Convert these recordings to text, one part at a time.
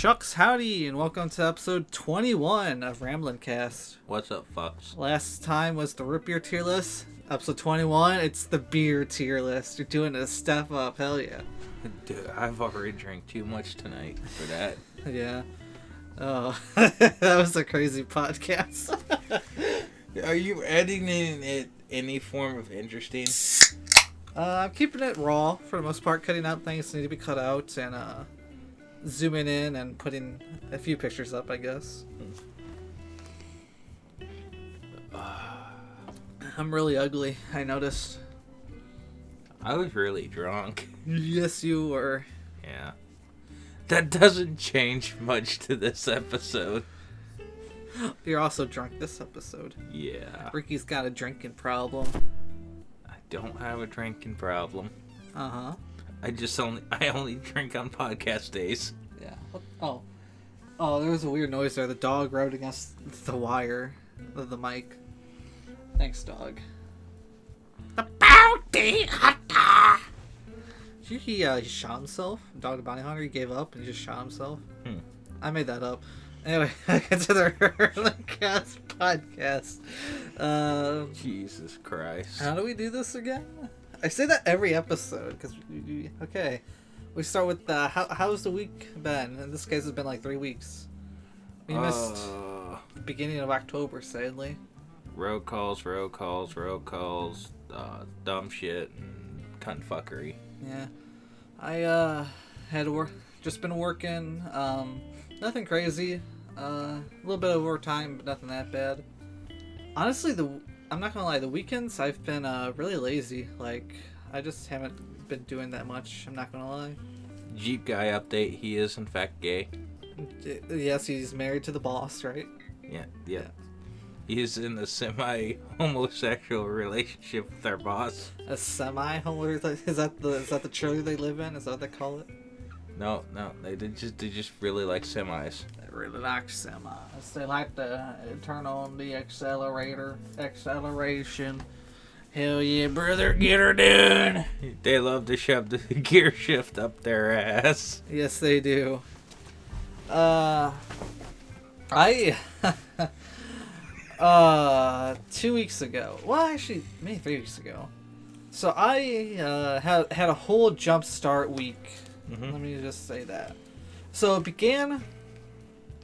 Chucks, howdy, and welcome to episode 21 of Ramblin cast. What's up, fucks? Last time was the root beer tier list. Episode 21, it's the beer tier list. You're doing a step up, hell yeah. Dude, I've already drank too much tonight for that. Yeah. Oh, that was a crazy podcast. Are you editing it any form of interesting? I'm keeping it raw for the most part, cutting out things that need to be cut out, and zooming in and putting a few pictures up, I guess. I'm really ugly, I noticed. I was really drunk. Yes, you were. Yeah. That doesn't change much to this episode. You're also drunk this episode. Yeah. Ricky's got a drinking problem. I don't have a drinking problem. Uh-huh. I only drink on podcast days. Yeah. Oh, there was a weird noise there. The dog rubbed against the wire of the mic. Thanks, dog. The bounty hunter! Did you he shot himself? Dog the bounty hunter, he gave up and he just shot himself? I made that up. Anyway, get to the Ramblin podcast. Jesus Christ. How do we do this again? I say that every episode because okay. We start with how's the week been? In this case, it's been like 3 weeks. We missed the beginning of October, sadly. Road calls, dumb shit, and cunt fuckery. Yeah, I had just been working. Nothing crazy. A little bit of overtime, but nothing that bad. Honestly, I'm not gonna lie. The weekends I've been really lazy. Like I just haven't been doing that much. I'm not gonna lie. Jeep guy update. He is in fact gay. Yes, he's married to the boss, right? Yeah. He's in a semi-homosexual relationship with our boss. A semi-homosexual? Is that the trailer they live in? Is that what they call it? No. They just really like semis. They really like semis. They like to turn on the acceleration. Hell yeah, brother, get her done. They love to shove the gear shift up their ass. Yes, they do. I 2 weeks ago. Well, actually, maybe 3 weeks ago. So I had a whole jump start week. Mm-hmm. Let me just say that. So it began,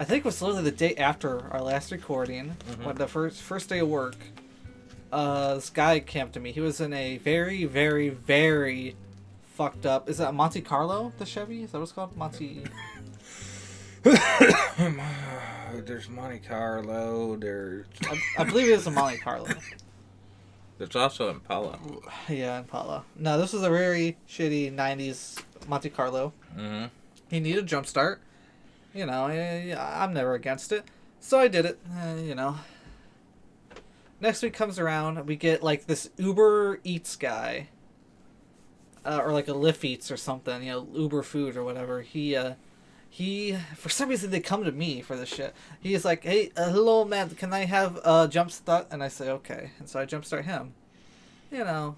I think it was literally the day after our last recording, when the first day of work. This guy came to me. He was in a very, very, very fucked up. Is that Monte Carlo, the Chevy? Is that what it's called? Monte. There's Monte Carlo. There's. I believe it was a Monte Carlo. There's also Impala. Yeah, Impala. No, this was a very shitty 90s Monte Carlo. Mm-hmm. He needed a jump start. You know, I'm never against it. So I did it, you know. Next week comes around, we get like this Uber Eats guy. Or like a Lyft Eats or something, you know, Uber Food or whatever. He, for some reason they come to me for this shit. He's like, hey, hello man, can I have a jump start? And I say, okay. And so I jump start him. You know.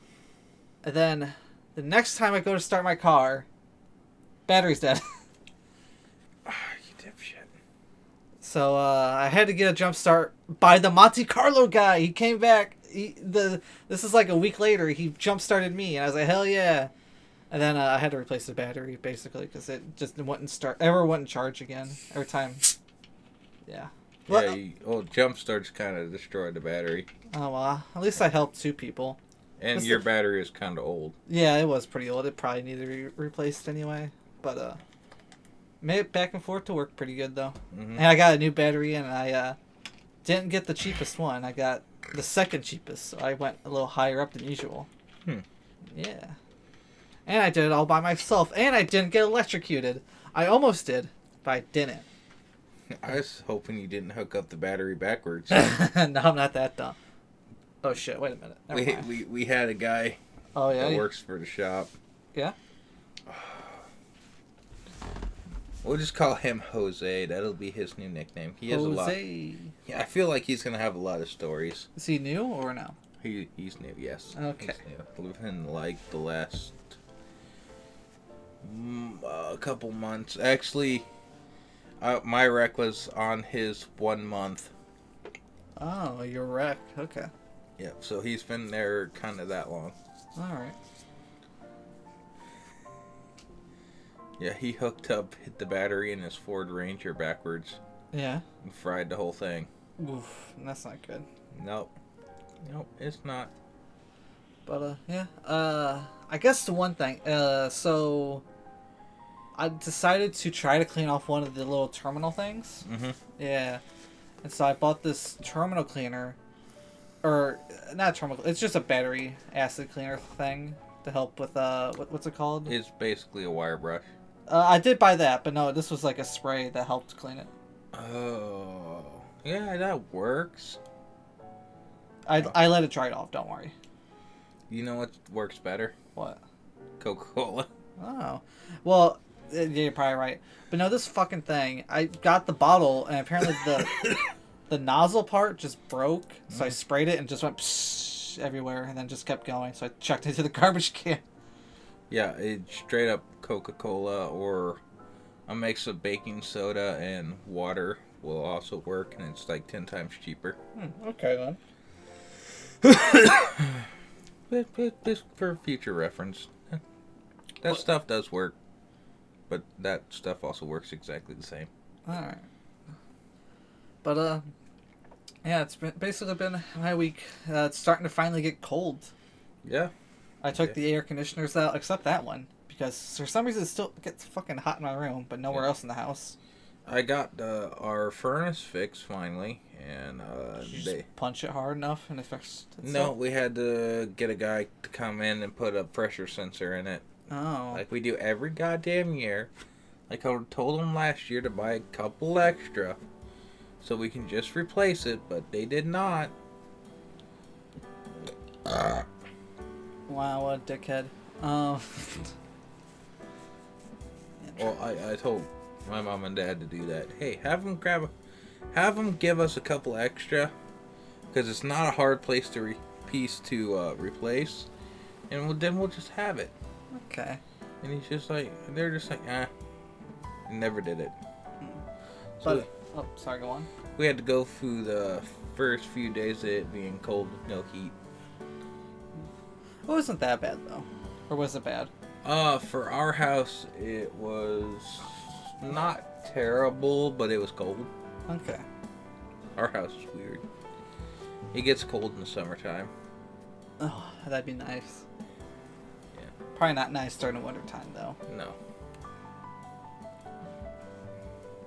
And then the next time I go to start my car, battery's dead. You dipshit. So I had to get a jump start by the Monte Carlo guy. He came back. This is like a week later. He jump started me, and I was like, hell yeah. And then I had to replace the battery basically because it just wouldn't charge again every time. Yeah. Yeah. Jump starts kind of destroyed the battery. Oh well, at least I helped 2 people. And your battery is kind of old. Yeah, it was pretty old. It probably needed to be replaced anyway. But made it back and forth to work pretty good though. Mm-hmm. And I got a new battery, and I didn't get the cheapest one. I got the second cheapest, so I went a little higher up than usual. Yeah. And I did it all by myself, and I didn't get electrocuted. I almost did, but I didn't. I was hoping you didn't hook up the battery backwards. No, I'm not that dumb. Oh shit! Wait a minute. Never mind. We had a guy. Oh yeah. That works for the shop. Yeah. We'll just call him Jose. That'll be his new nickname. He has a lot. Yeah, I feel like he's gonna have a lot of stories. Is he new or no? He's new. Yes. Okay. He's new. Within like the last a couple months. Actually, My wreck was on his 1 month. Oh, your wreck. Okay. Yep. So he's been there kind of that long. All right. Yeah, he hooked up, hit the battery in his Ford Ranger backwards. Yeah. And fried the whole thing. Oof, that's not good. Nope, it's not. But yeah. I guess the one thing. So I decided to try to clean off one of the little terminal things. Mm-hmm. Yeah. And so I bought this terminal cleaner, or not terminal. It's just a battery acid cleaner thing to help with what's it called? It's basically a wire brush. I did buy that, but no, this was like a spray that helped clean it. Oh, yeah, that works. I let it dry off. Don't worry. You know what works better? What? Coca-Cola. Oh, well, yeah, you're probably right. But no, this fucking thing. I got the bottle, and apparently the nozzle part just broke. So I sprayed it and just went psh everywhere, and then just kept going. So I chucked it into the garbage can. Yeah, it's straight up Coca-Cola or a mix of baking soda and water will also work, and it's like 10 times cheaper. Okay, then. Just for future reference. That stuff does work, but that stuff also works exactly the same. Alright. But, yeah, it's basically been my week. It's starting to finally get cold. Yeah. I took the air conditioners out, except that one, because for some reason it still gets fucking hot in my room, but nowhere else in the house. I got our furnace fixed finally, and Did you just punch it hard enough and it fixed itself? No, we had to get a guy to come in and put a pressure sensor in it. Oh. Like we do every goddamn year. Like I told them last year to buy a couple extra, so we can just replace it, but they did not. Wow, what a dickhead. Well, I told my mom and dad to do that. Hey, have them give us a couple extra, because it's not a hard piece to replace, and then we'll just have it. Okay. And he's just like, they're just like, never did it. But, sorry, go on. We had to go through the first few days of it being cold with no heat. It wasn't that bad, though. Or was it bad? For our house, it was not terrible, but it was cold. Okay. Our house is weird. It gets cold in the summertime. Oh, that'd be nice. Yeah. Probably not nice during the winter time, though. No.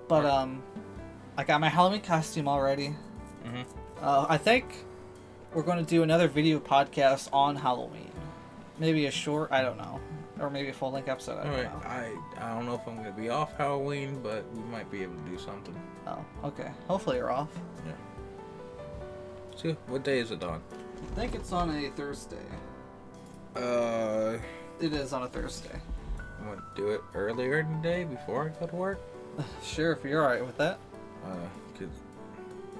But, I got my Halloween costume already. Mm-hmm. I think we're going to do another video podcast on Halloween. Maybe a short, I don't know. Or maybe a full-length episode, I don't know. I don't know if I'm going to be off Halloween, but we might be able to do something. Oh, okay. Hopefully you're off. Yeah. So, what day is it on? I think it's on a Thursday. It is on a Thursday. I want to do it earlier in the day before I go to work. Sure, if you're alright with that. Because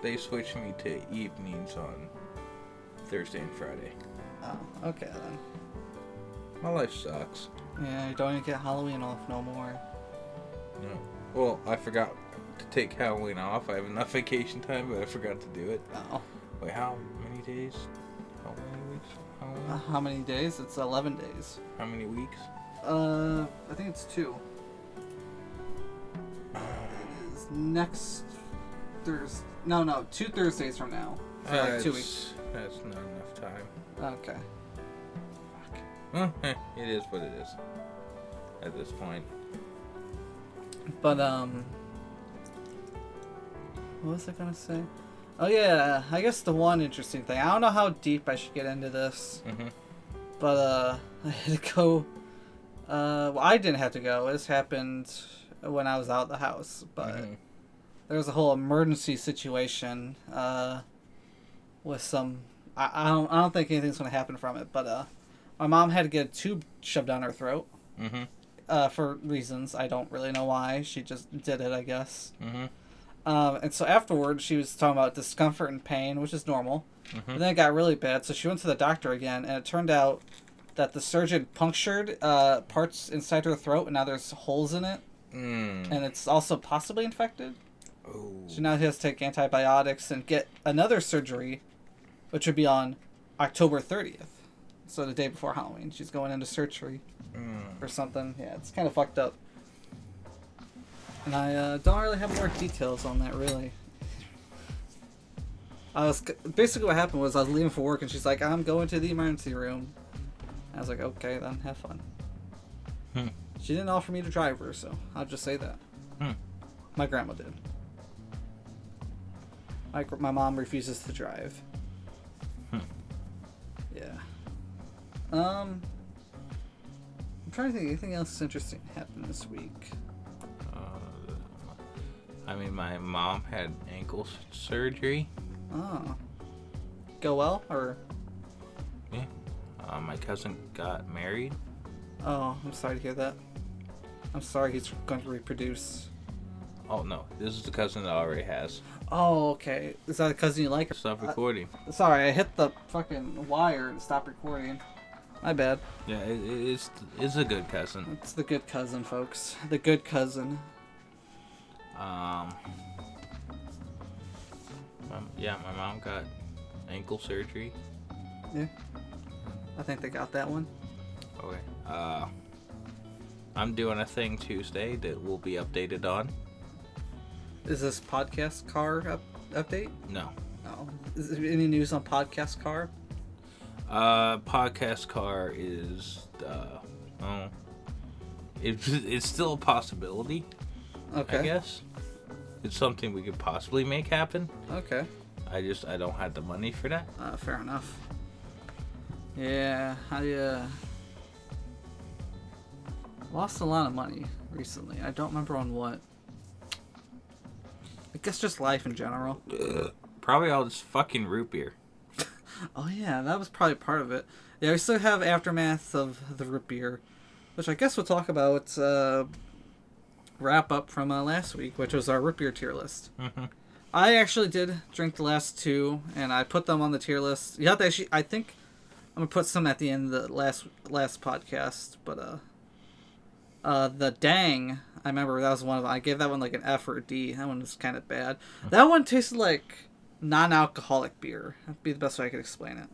they switched me to evenings on Thursday and Friday. Oh, okay then. My life sucks. Yeah, you don't even get Halloween off no more. No. Well, I forgot to take Halloween off. I have enough vacation time, but I forgot to do it. Oh. Wait, how many days? How many weeks? Halloween? How many days? It's 11 days. How many weeks? I think it's 2. It's next Thursday. No, 2 Thursdays from now. So like 2 weeks. That's not enough time. Okay. Well, it is what it is. At this point. But, what was I gonna say? Oh yeah, I guess the one interesting thing. I don't know how deep I should get into this. Mm-hmm. But, I had to go. Well, I didn't have to go. This happened when I was out of the house. But there was a whole emergency situation, with some. I don't think anything's gonna happen from it. But, my mom had to get a tube shoved down her throat. Mm-hmm. For reasons I don't really know why. She just did it, I guess. Mm-hmm. And so afterwards, she was talking about discomfort and pain, which is normal. Mm-hmm. But then it got really bad, so she went to the doctor again, and it turned out that the surgeon punctured parts inside her throat, and now there's holes in it. And it's also possibly infected. Oh. So now he has to take antibiotics and get another surgery, which would be on October 30th. So the day before Halloween. She's going into surgery or something. Yeah, it's kind of fucked up. And I don't really have more details on that, really. Basically what happened was I was leaving for work and she's like, I'm going to the emergency room. I was like, okay, then have fun. She didn't offer me to drive her, so I'll just say that. My grandma did. My mom refuses to drive. Yeah. I'm trying to think anything else interesting happened this week. I mean, my mom had ankle surgery. Oh. Go well, or? Yeah. My cousin got married. Oh, I'm sorry to hear that. I'm sorry he's going to reproduce. Oh, no. This is the cousin that already has. Oh, okay. Is that a cousin you like? Stop recording. Sorry, I hit the fucking wire to stop recording. My bad. Yeah, it's a good cousin. It's the good cousin, folks. The good cousin. My mom got ankle surgery. Yeah. I think they got that one. Okay. I'm doing a thing Tuesday that will be updated on. Is this podcast car update? No. No. Is there any news on podcast car? Podcast car is it's still a possibility. Okay. I guess it's something we could possibly make happen. Okay. I don't have the money for that. Fair enough. Yeah, I lost a lot of money recently. I don't remember on what. I guess just life in general. Probably all this fucking root beer. Oh yeah, that was probably part of it. Yeah, we still have aftermath of the root beer, which I guess we'll talk about wrap up from last week, which was our root beer tier list. Mm-hmm. I actually did drink the last two, and I put them on the tier list. You have to actually, I think I'm gonna put some at the end of the last podcast, but the Dang, I remember that was one of them. I gave that one like an F or a D. That one was kind of bad. That one tasted like non-alcoholic beer. That'd be the best way I could explain it.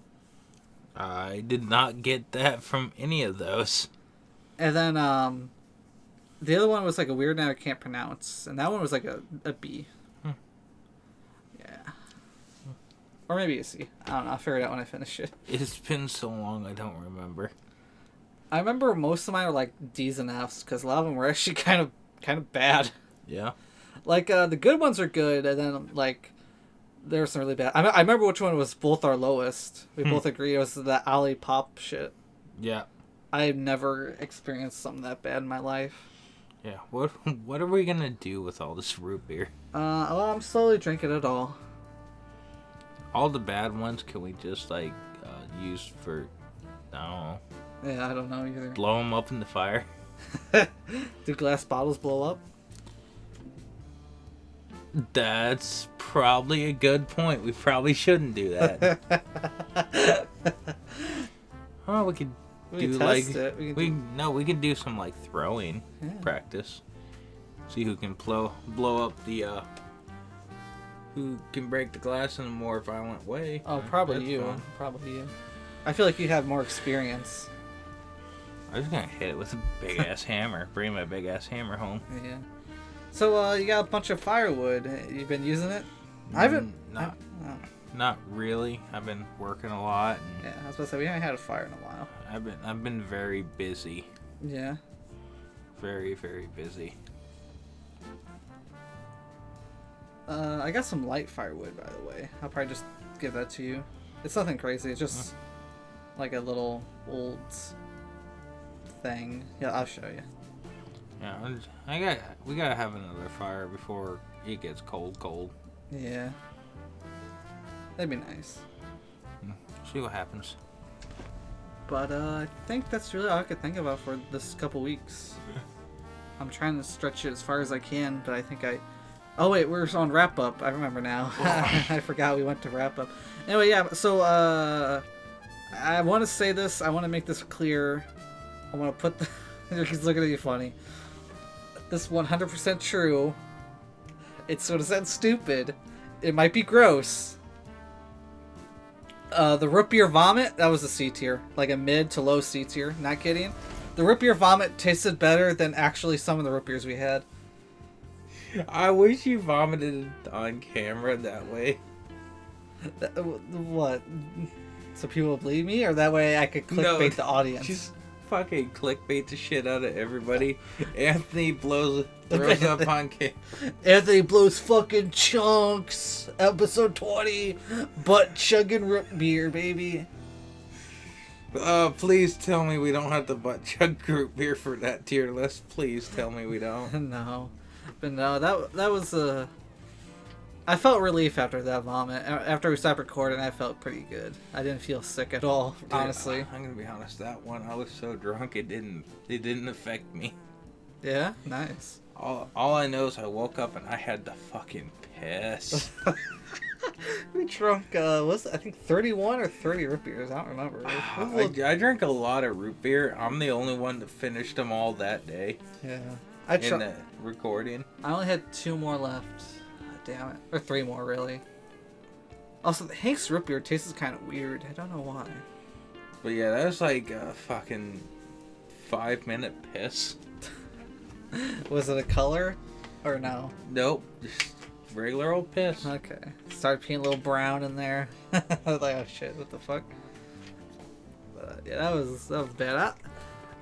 I did not get that from any of those. And then the other one was like a weird name I can't pronounce, and that one was like a B. Yeah. Or maybe a C. I don't know. I'll figure it out when I finish it. It's been so long, I don't remember. I remember most of mine were like D's and F's, because a lot of them were actually kind of bad. Yeah. Like the good ones are good, and then like there were some really bad. I remember which one was both our lowest. We both agree it was the Ali Pop shit. Yeah. I've never experienced something that bad in my life. Yeah. What are we gonna do with all this root beer? Well, I'm slowly drinking it all. All the bad ones, can we just like use for, I don't know. Yeah, I don't know either. Blow them up in the fire. Do glass bottles blow up? That's probably a good point. We probably shouldn't do that. Oh, we could do test like it. we can do some like throwing practice. See who can blow up the who can break the glass in a more violent way. Oh, probably That's you. fun. Probably you. I feel like you have more experience. I'm just gonna hit it with a big ass hammer. Bring my big ass hammer home. Yeah. So you got a bunch of firewood. You've been using it? I haven't. Not really. I've been working a lot. And Yeah, I was about to say we haven't had a fire in a while. I've been very busy. Yeah. Very, very busy. I got some light firewood, by the way. I'll probably just give that to you. It's nothing crazy. It's just like a little old thing. Yeah, I'll show you. Yeah, we gotta have another fire before it gets cold. Yeah. That'd be nice. See what happens. But I think that's really all I could think about for this couple weeks. I'm trying to stretch it as far as I can, but I think Oh wait, we're on wrap up. I remember now. I forgot we went to wrap up. Anyway, yeah. So I want to say this. I want to make this clear. I want to put. He's looking at you funny. this 100% true. It's gonna sound stupid. It might be gross. The root beer vomit, that was a C tier. Like a mid to low C tier. Not kidding. The root beer vomit tasted better than actually some of the root beers we had. I wish you vomited on camera that way. What? So people will believe me? Or that way I could clickbait the audience? Just fucking clickbait the shit out of everybody. Anthony throws up on camera. Anthony blows fucking chunks. Episode 20. Butt chugging root beer, baby. Please tell me we don't have the butt chug root beer for that tier list. Please tell me we don't. No. But no, that was I felt relief after that vomit. After we stopped recording, I felt pretty good. I didn't feel sick at all, dude, honestly. I'm gonna be honest. That one, I was so drunk it didn't affect me. Yeah, nice. All I know is I woke up and I had to fucking piss. We drunk I think 31 or 30 root beers. I don't remember. I drank a lot of root beer. I'm the only one that finished them all that day. Yeah. In the recording. I only had 2 more left. Damn it. Or 3 more, really. Also, the Hank's root beer tastes kind of weird. I don't know why. But yeah, that was like a fucking 5-minute piss. Was it a color? Or no? Nope. Just regular old piss. Okay. Started being a little brown in there. I was like, oh shit, what the fuck? But yeah, that was bad.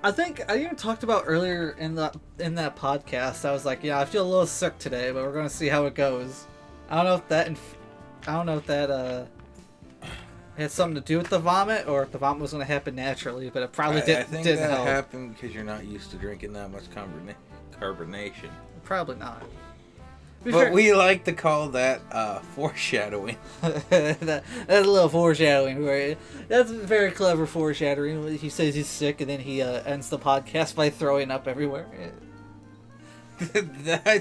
I think I even talked about earlier in that podcast. I was like, yeah, I feel a little sick today, but we're gonna see how it goes. I don't know if that had something to do with the vomit, or if the vomit was gonna happen naturally. But it probably didn't. I think didn't that help. happened because you're not used to drinking that much carbonation. Probably not. But we like to call that foreshadowing. That's a little foreshadowing. Right? That's very clever foreshadowing. He says he's sick, and then he ends the podcast by throwing up everywhere.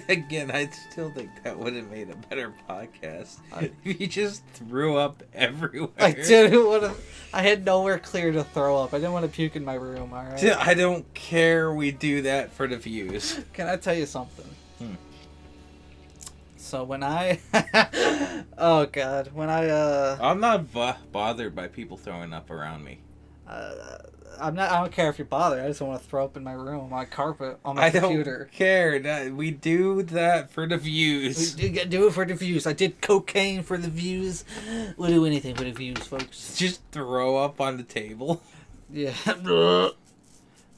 Again, I still think that would have made a better podcast. If you just threw up everywhere. I didn't want to. I had nowhere clear to throw up. I didn't want to puke in my room. All right. I don't care. We do that for the views. Can I tell you something? So when I, oh god, when I I'm not bothered by people throwing up around me. I'm not. I don't care if you're bothered. I just don't want to throw up in my room, on my carpet, on my computer. I don't care. We do that for the views. We do it for the views. I did cocaine for the views. We'll do anything for the views, folks. Just throw up on the table. Yeah.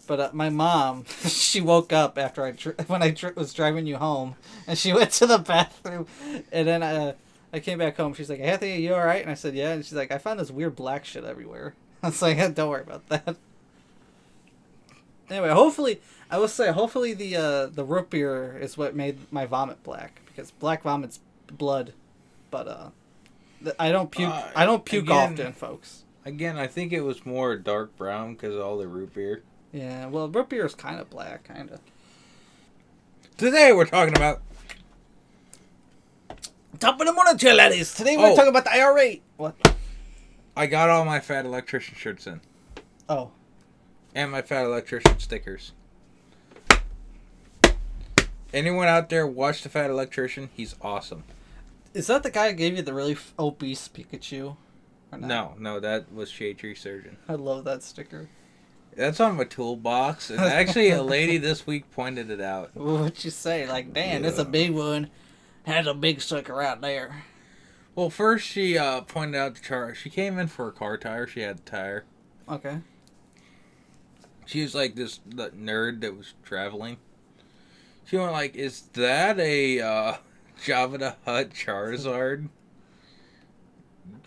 But my mom, she woke up after when I was driving you home, and she went to the bathroom, and then I came back home. She's like, "Anthony, are you all right?" And I said, "Yeah." And she's like, "I found this weird black shit everywhere." I was like, "Don't worry about that." Anyway, hopefully the root beer is what made my vomit black, because black vomit's blood, but I don't puke. I don't puke often, folks. Again, I think it was more dark brown because of all the root beer. Yeah, well, root beer is kind of black, kind of. Today we're talking about Top of the morning, chill ladies. Today we're talking about the IR8. What? I got all my Fat Electrician shirts in. Oh. And my Fat Electrician stickers. Anyone out there watch the Fat Electrician? He's awesome. Is that the guy who gave you the really obese Pikachu? Or not? No, that was Shade Tree Surgeon. I love that sticker. That's on my toolbox, and actually a lady this week pointed it out. What'd you say? Like, damn, that's a big one. Has a big sucker right there. Well, first she pointed out the chart. She came in for a car tire. She had a tire. Okay. She was like this nerd that was traveling. She went like, "Is that a Jabba the Hutt Charizard?"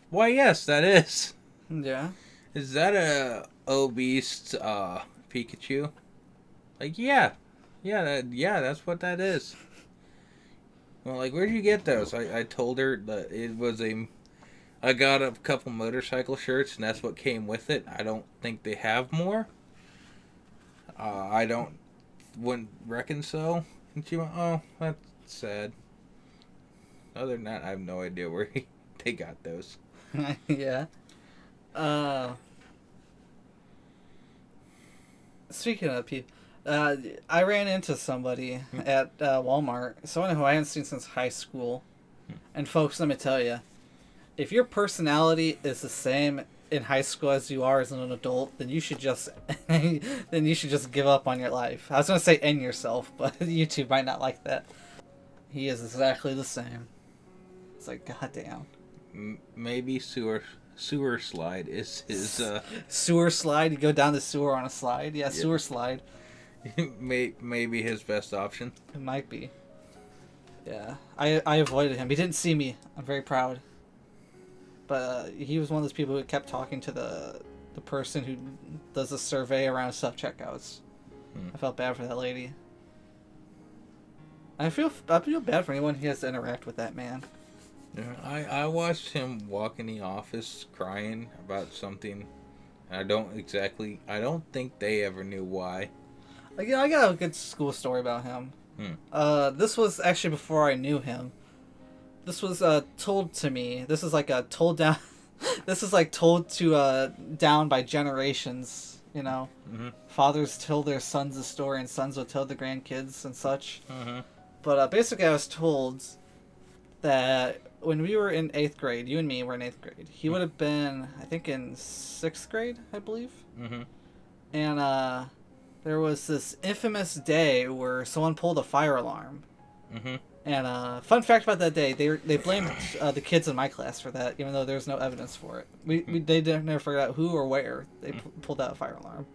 Why, yes, that is. Yeah. Is that a obese Pikachu? Like, yeah, that's what that is. Well, like, where'd you get those? I told her that it was I got a couple motorcycle shirts, and that's what came with it. I don't think they have more. Wouldn't reckon so. And she went, "Oh, that's sad." Other than that, I have no idea where they got those. Yeah. Speaking of people, I ran into somebody at Walmart, someone who I hadn't seen since high school. And folks, let me tell you, if your personality is the same in high school as you are as an adult, then you should just give up on your life. I was gonna say end yourself, but YouTube might not like that. He is exactly the same. It's like, goddamn. Maybe sewer slide is his. Sewer slide. You go down the sewer on a slide. Yeah, sewer slide. Maybe his best option. It might be. Yeah, I avoided him. He didn't see me. I'm very proud. But he was one of those people who kept talking to the person who does the survey around self-checkouts. I felt bad for that lady. I feel bad for anyone who has to interact with that man. Yeah, I watched him walk in the office crying about something. I don't think they ever knew why. Yeah, I got a good school story about him. This was actually before I knew him. This was told to me. This is like told down. This is like told to down by generations. You know, fathers told their sons the story, and sons would tell the grandkids and such. But basically, I was told that when we were in 8th grade, you and me were in 8th grade. He would have been, I think, in 6th grade, I believe. And there was this infamous day where someone pulled a fire alarm. And fun fact about that day, they blamed the kids in my class for that, even though there's no evidence for it. They never figured out who or where they pulled out a fire alarm.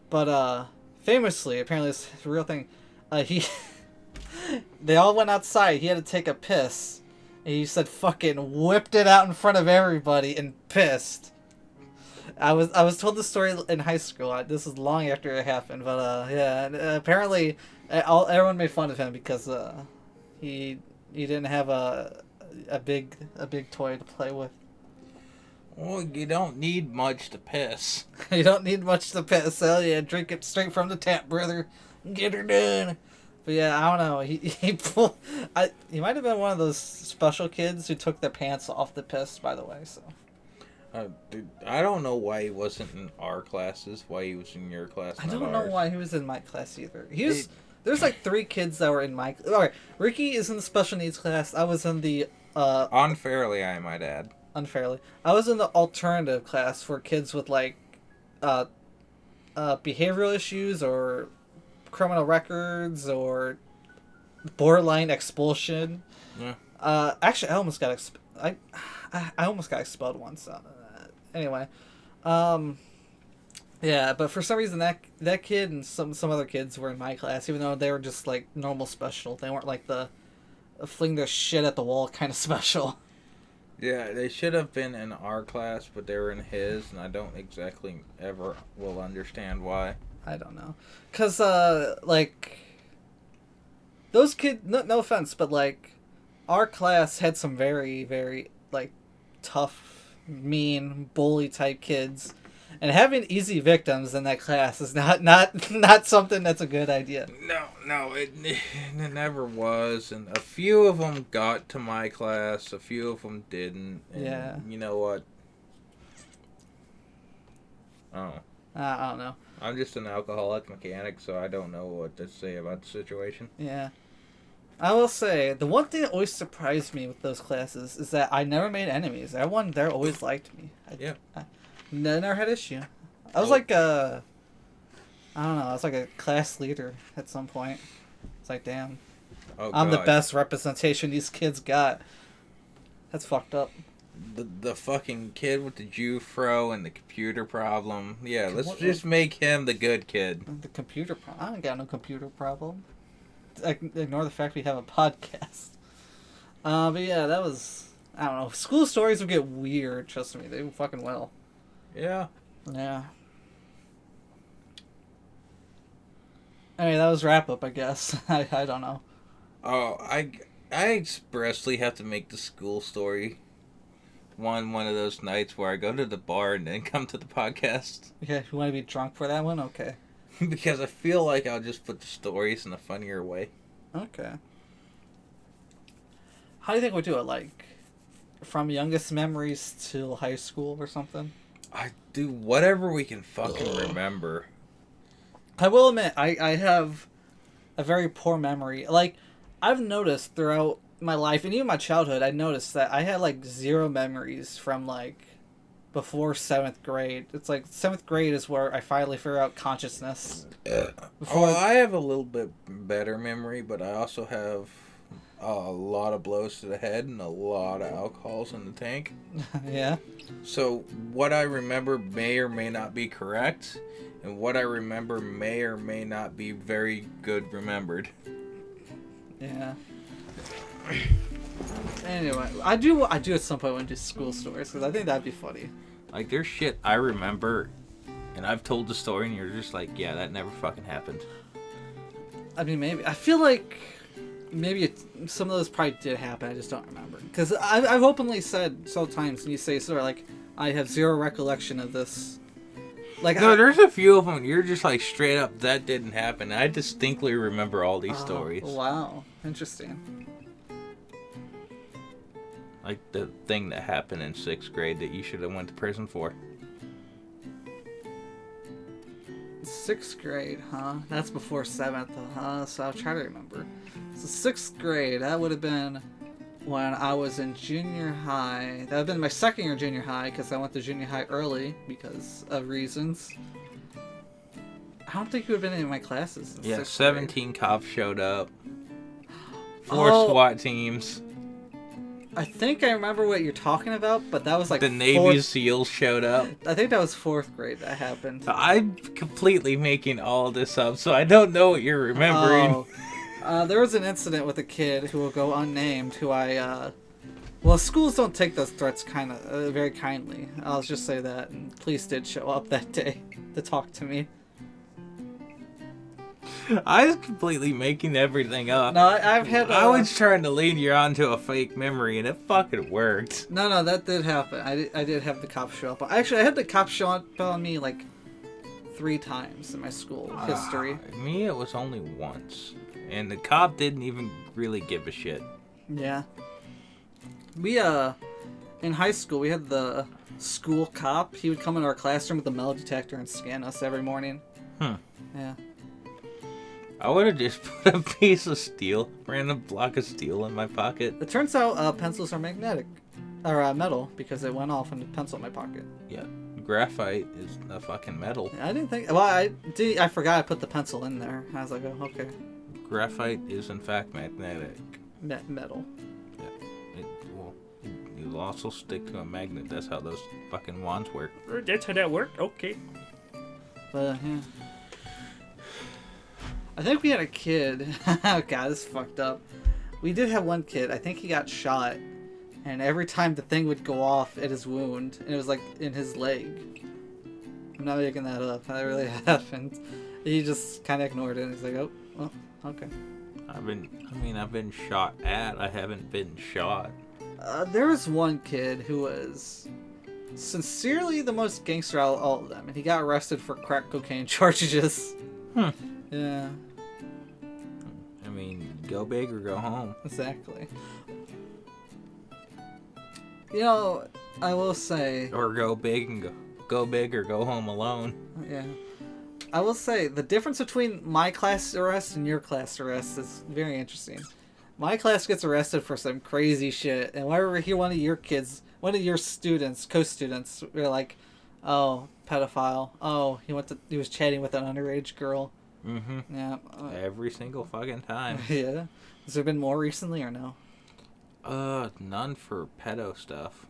But famously, apparently it's a real thing. They all went outside. He had to take a piss. And he said fucking whipped it out in front of everybody and pissed. I was told the story in high school. This is long after it happened, but yeah. Apparently, everyone made fun of him because he didn't have a big toy to play with. Well, you don't need much to piss. You don't need much to piss. Hell yeah, drink it straight from the tap, brother. Get her done. But yeah, I don't know. He might have been one of those special kids who took their pants off the piss. By the way, so. Dude, I don't know why he wasn't in our classes. Why he was in your class? I don't know why he was in my class either. There's like 3 kids that were in my. Alright, Ricky is in the special needs class. I was in the. Unfairly, I might add. Unfairly, I was in the alternative class for kids with like, behavioral issues or criminal records or borderline expulsion. Yeah. Actually, I almost got I almost got expelled once. Anyway, yeah, but for some reason that kid and some other kids were in my class, even though they were just like normal special. They weren't like the fling their shit at the wall kind of special. Yeah, they should have been in our class, but they were in his, and I don't exactly ever will understand why. I don't know. Because, like, those kids, no offense, but, like, our class had some very, very, like, tough, mean, bully-type kids. And having easy victims in that class is not something that's a good idea. No, it never was. And a few of them got to my class, a few of them didn't. And yeah. You know what? Oh. I don't know. I'm just an alcoholic mechanic, so I don't know what to say about the situation. Yeah. I will say, the one thing that always surprised me with those classes is that I never made enemies. Everyone there always liked me. I never had issue. I was like I don't know, I was like a class leader at some point. It's like, damn. I'm the best representation these kids got. That's fucked up. The fucking kid with the Jew-fro and the computer problem. Yeah, let's just make him the good kid. The computer problem? I ain't got no computer problem. Ignore the fact we have a podcast. But yeah, that was... I don't know. School stories would get weird, trust me. They fucking will. Yeah. Yeah. Anyway, that was wrap-up, I guess. I don't know. Oh, I expressly have to make the school story one of those nights where I go to the bar and then come to the podcast. Yeah, you want to be drunk for that one? Okay. Because I feel like I'll just put the stories in a funnier way. Okay. How do you think we'll do it? Like, from youngest memories to high school or something? I do whatever we can fucking remember. I will admit, I have a very poor memory. Like, I've noticed throughout my life, and even my childhood, I noticed that I had, like, zero memories from, like, before 7th grade. It's like 7th grade is where I finally figure out consciousness. Well, I have a little bit better memory, but I also have a lot of blows to the head and a lot of alcohols in the tank. Yeah. So what I remember may or may not be correct, and what I remember may or may not be very good remembered. Yeah. Anyway, I do at some point want to do school stories because I think that'd be funny. Like, there's shit I remember, and I've told the story, and you're just like, yeah, that never fucking happened. I mean, maybe. I feel like maybe some of those probably did happen. I just don't remember. Because I've openly said several times, and you say sort of like, I have zero recollection of this. Like, no, there's a few of them. You're just like, straight up, that didn't happen. I distinctly remember all these stories. Wow. Interesting. Like the thing that happened in 6th grade that you should have went to prison for. 6th grade, huh? That's before 7th, huh? So I'll try to remember. So 6th grade, that would have been when I was in junior high. That would have been my 2nd year junior high because I went to junior high early because of reasons. I don't think you would have been in my classes in 6th 17 grade. cops showed up. 4 SWAT teams. I think I remember what you're talking about, but that was like the Navy SEALs showed up. I think that was 4th grade that happened. I'm completely making all this up, so I don't know what you're remembering. There was an incident with a kid who will go unnamed, who well, schools don't take those threats very kindly. I'll just say that. And police did show up that day to talk to me. I was completely making everything up. No, I've had. I was trying to lead you onto a fake memory, and it fucking worked. No, that did happen. I did have the cops show up. Actually, I had the cops show up on me like 3 times in my school history. Me, it was only once, and the cop didn't even really give a shit. Yeah. We in high school we had the school cop. He would come into our classroom with a metal detector and scan us every morning. Yeah. I would have just put a piece of steel, random block of steel in my pocket. It turns out pencils are magnetic, or metal, because it went off in a pencil in my pocket. Yeah, graphite is a fucking metal. I didn't think. Well, I forgot I put the pencil in there. I was like, oh, okay. Graphite is in fact magnetic. Metal. Yeah. You also stick to a magnet. That's how those fucking wands work. That's how that worked? Okay. But yeah. I think we had a kid. Oh god, this is fucked up. We did have one kid. I think he got shot, and every time the thing would go off at his wound, and it was like in his leg. I'm not making that up. That really happened. He just kind of ignored it. And he's like, oh, well, okay. I've been shot at. I haven't been shot. There was one kid who was sincerely the most gangster out of all of them, and he got arrested for crack cocaine charges. Yeah. I mean, go big or go home. Exactly. You know, I will say... Or go big and go big or go home alone. Yeah. I will say, the difference between my class arrest and your class arrest is very interesting. My class gets arrested for some crazy shit, and whenever I hear one of your students, co-students, we're like, oh, pedophile. Oh, he was chatting with an underage girl. Mm-hmm. Yeah. Every single fucking time. Yeah. Has there been more recently or no? None for pedo stuff.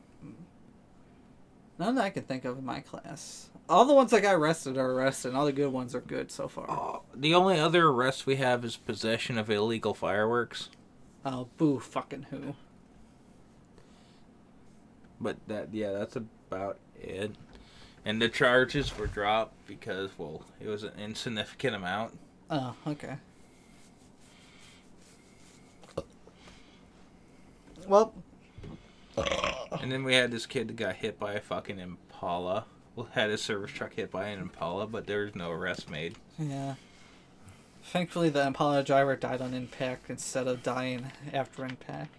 None that I can think of in my class. All the ones that got arrested are arrested, and all the good ones are good so far. The only other arrest we have is possession of illegal fireworks. Oh, boo fucking who. But that's about it. And the charges were dropped because, well, it was an insignificant amount. Oh, okay. Well. And then we had this kid that got hit by a fucking Impala. Well, had his service truck hit by an Impala, but there was no arrest made. Yeah. Thankfully, the Impala driver died on impact instead of dying after impact.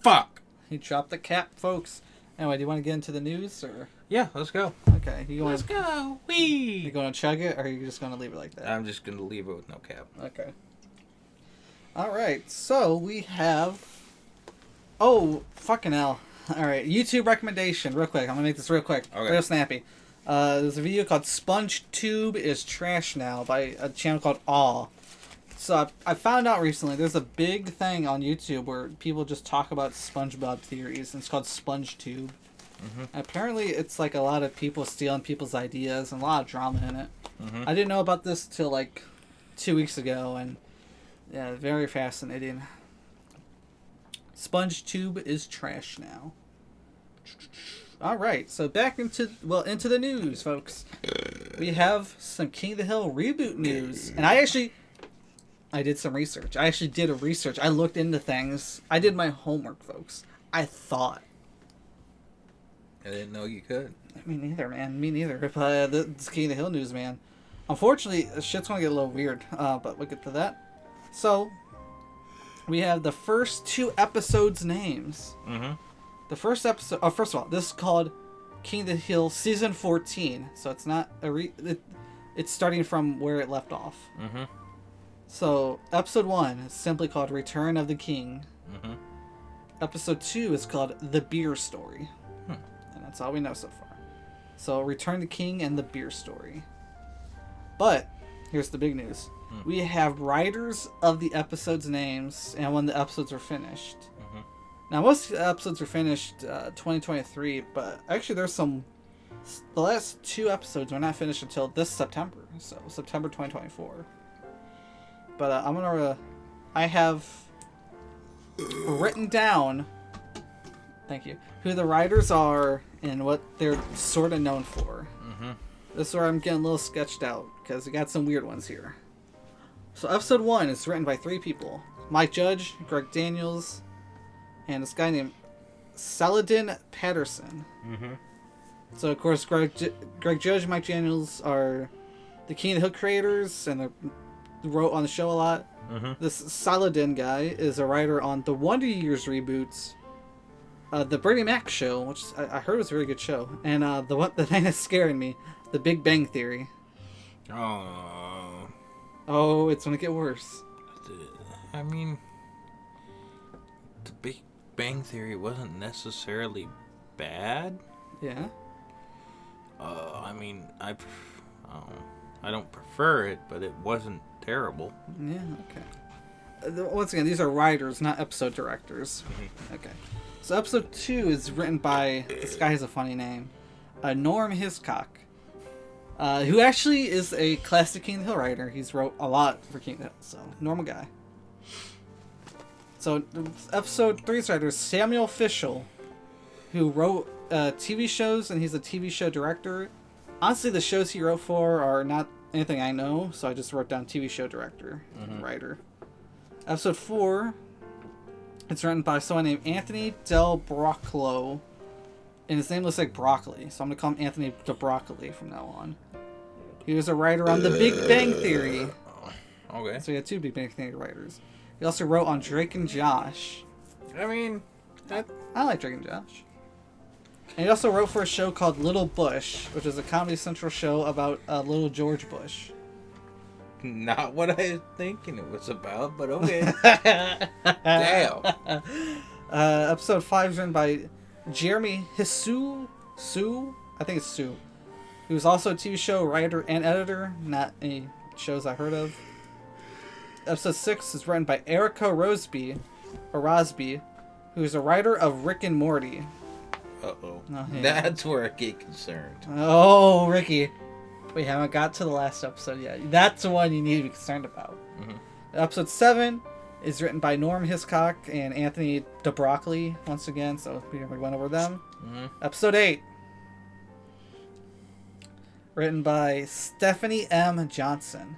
Fuck! He dropped the cap, folks. Anyway, do you want to get into the news, or? Yeah, let's go. Okay. Okay. Let's go. Wee. You going to chug it, or are you just going to leave it like that? I'm just gonna leave it with no cap. Okay. All right. So we have. Oh, fucking hell! All right, YouTube recommendation, real quick. I'm gonna make this real quick, real snappy. There's a video called "SpongeTube is Trash Now" by a channel called Aw. So I found out recently there's a big thing on YouTube where people just talk about SpongeBob theories, and it's called SpongeTube. Mm-hmm. Apparently, it's like a lot of people stealing people's ideas and a lot of drama in it. Mm-hmm. I didn't know about this till like 2 weeks ago, and yeah, very fascinating. SpongeTube is trash now. All right, so back into the news, folks. We have some King of the Hill reboot news, and I did some research. I actually did a research. I looked into things. I did my homework, folks. I thought. I didn't know you could. Me neither, man. Me neither. But this King of the Hill news, man. Unfortunately, shit's gonna get a little weird. But we'll get to that. So, we have the first 2 episodes' names. Mm-hmm. The first episode... Oh, first of all, this is called King of the Hill Season 14. So it's not it's starting from where it left off. Mm-hmm. So, Episode 1 is simply called Return of the King. Mm-hmm. Episode 2 is called The Beer Story. And that's all we know so far. So, Return the King and The Beer Story. But, here's the big news. We have writers of the episodes' names and when the episodes are finished. Mm-hmm. Now, most episodes are finished 2023, but actually there's some... The last 2 episodes were not finished until this September. So, September 2024. But I have written down... Thank you. Who the writers are and what they're sort of known for. Mm-hmm. This is where I'm getting a little sketched out, because we got some weird ones here. So episode 1 is written by 3 people. Mike Judge, Greg Daniels, and this guy named Saladin Patterson. Mm-hmm. So of course Greg Judge and Mike Daniels are the King of the Hill creators, and they wrote on the show a lot. Mm-hmm. This Saladin guy is a writer on the Wonder Years reboots, the Bernie Mac show, which I heard was a really good show, and the thing that's scaring me, The Big Bang Theory. Oh, it's gonna get worse. I mean, The Big Bang Theory wasn't necessarily bad. Yeah. I mean, I don't prefer it, but it wasn't terrible. Yeah. Okay. Once again, these are writers, not episode directors. Mm-hmm. Okay. So episode 2 is written by this guy has a funny name, Norm Hiscock. Who actually is a classic King of the Hill writer. He's wrote a lot for King of the Hill, so normal guy. So episode 3's writer is Samuel Fischel, who wrote TV shows, and he's a TV show director. Honestly, the shows he wrote for are not anything I know, so I just wrote down TV show director and writer. Episode 4, it's written by someone named Anthony Del Broccolo, and his name looks like broccoli, so I'm going to call him Anthony Del Broccoli from now on. He was a writer on The Big Bang Theory. Okay. So he had 2 Big Bang Theory writers. He also wrote on Drake and Josh. I mean, I like Drake and Josh. And he also wrote for a show called Little Bush, which is a Comedy Central show about little George Bush. Not what I was thinking it was about, but okay. Damn. Episode 5 is written by Jeremy Sue, I think it's Sue, who's also a TV show writer and editor, not any shows I heard of. Episode 6 is written by Erica Rosby, who's a writer of Rick and Morty. Uh-oh. Oh, yeah. That's where I get concerned. Oh, Ricky. We haven't got to the last episode yet. That's the one you need to be concerned about. Mm-hmm. Episode 7 is written by Norm Hiscock and Anthony DeBroccoli, once again, so we went over them. Mm-hmm. Episode 8, written by Stephanie M. Johnson.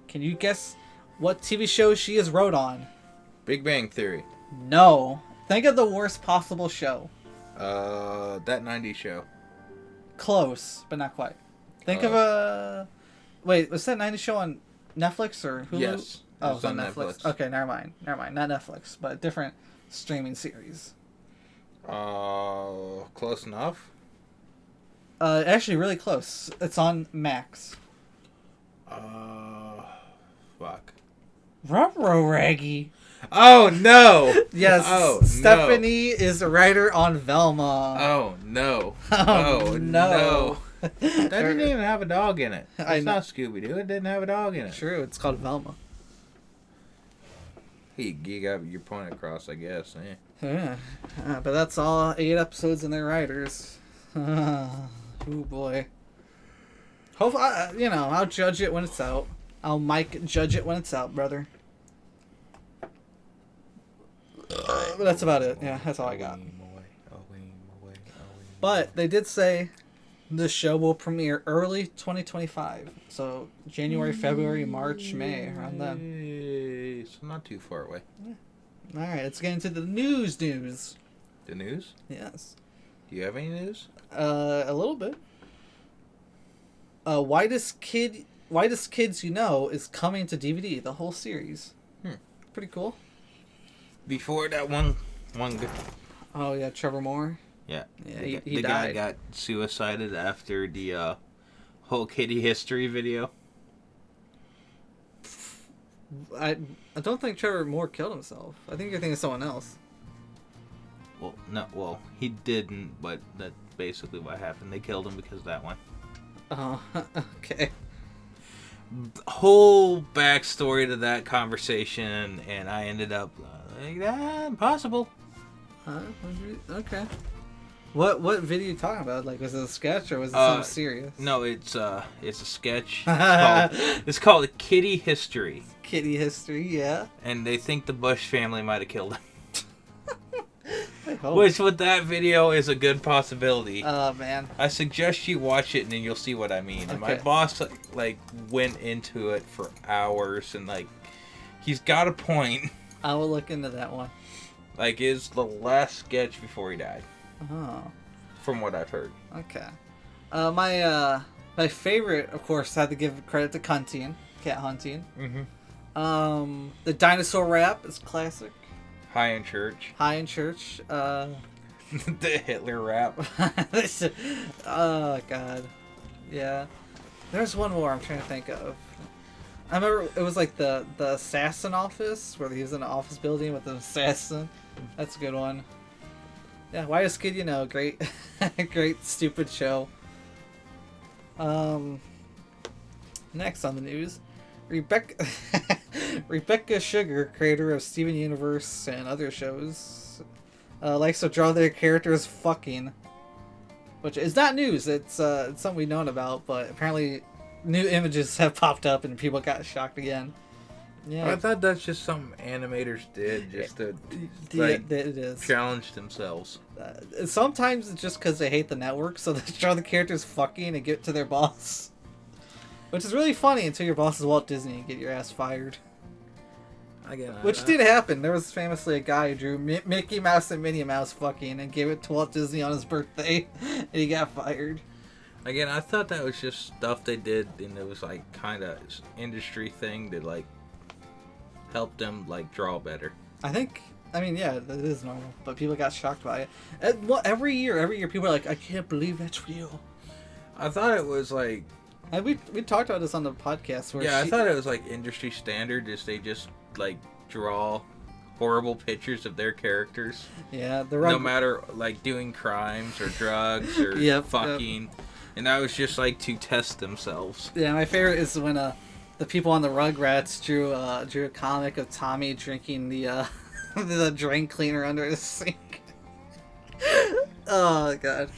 Can you guess what TV show she has wrote on? Big Bang Theory. No. Think of the worst possible show. That 90s show. Close, but not quite. Think of a... Wait, was that 90s show on Netflix or Hulu? Yes. Oh, it was on Netflix. Okay, never mind. Not Netflix, but a different streaming series. Close enough. Actually, really close. It's on Max. Fuck. Ruh-roh, Raggy. Oh no! Yes, Oh Stephanie is a writer on Velma. Oh no! Oh, no! That didn't even have a dog in it. I It's know. not Scooby Doo. It didn't have a dog in it. True, it's called Velma. You got your point across, I guess. Eh. Yeah, but that's all 8 episodes and their writers. Oh boy. Hopefully, I'll judge it when it's out. I'll Mike judge it when it's out, brother. But that's about it. Yeah, that's all I got. But they did say the show will premiere early 2025. So January, February, March, May, around then. So not too far away. All right, let's get into the news. The news? Yes. Do you have any news? A little bit. Whitest Kids You Know is coming to DVD, the whole series. Pretty cool. Before that one Oh yeah, Trevor Moore. Yeah. Yeah, he the died. guy got suicided after the whole kitty history video. I don't think Trevor Moore killed himself. I think you're thinking of someone else. Well, he didn't, but that's basically what happened. They killed him because of that one. Oh, okay. Whole backstory to that conversation, and I ended up impossible. Okay. What video are you talking about? Like, was it a sketch or was it something serious? No, it's a sketch. It's called Kitty History. Kitty history, yeah. And they think the Bush family might have killed him. I hope. Which, with that video, is a good possibility. Oh, man. I suggest you watch it, and then you'll see what I mean. And my Okay. boss went into it for hours, and he's got a point. I will look into that one. It's the last sketch before he died, Oh, from what I've heard. okay. My favorite, of course, I had to give credit to Cunting, Cat Hunting. Mm-hmm. The dinosaur rap is classic. High in Church. High in Church. The Hitler rap. Oh god, yeah. There's one more I'm trying to think of. I remember it was like the assassin office where he was in an office building with an assassin. That's a good one. Yeah, Whitest Kid You Know, great, great stupid show. Next on the news, Rebecca Sugar, creator of Steven Universe and other shows, likes to draw their characters fucking, which is not news. It's something we've known about, but apparently new images have popped up and people got shocked again. Yeah, I thought that's just something animators did just to it is. challenge themselves. Sometimes it's just because they hate the network, so they draw the characters fucking and get to their boss. Which is really funny until your boss is Walt Disney and get your ass fired. Again, Which did happen. There was famously a guy who drew Mickey Mouse and Minnie Mouse fucking and gave it to Walt Disney on his birthday, and he got fired. Again, I thought that was just stuff they did, and it was kind of industry thing to help them draw better. I mean, yeah, that is normal, but people got shocked by it. Every year people are like, I can't believe that's real. I thought it was And we talked about this on the podcast. Where I thought it was industry standard, is they just draw horrible pictures of their characters. Yeah, no matter doing crimes or drugs or fucking, and that was just to test themselves. Yeah, my favorite is when the people on the Rugrats drew a comic of Tommy drinking the the drain cleaner under the sink. Oh god.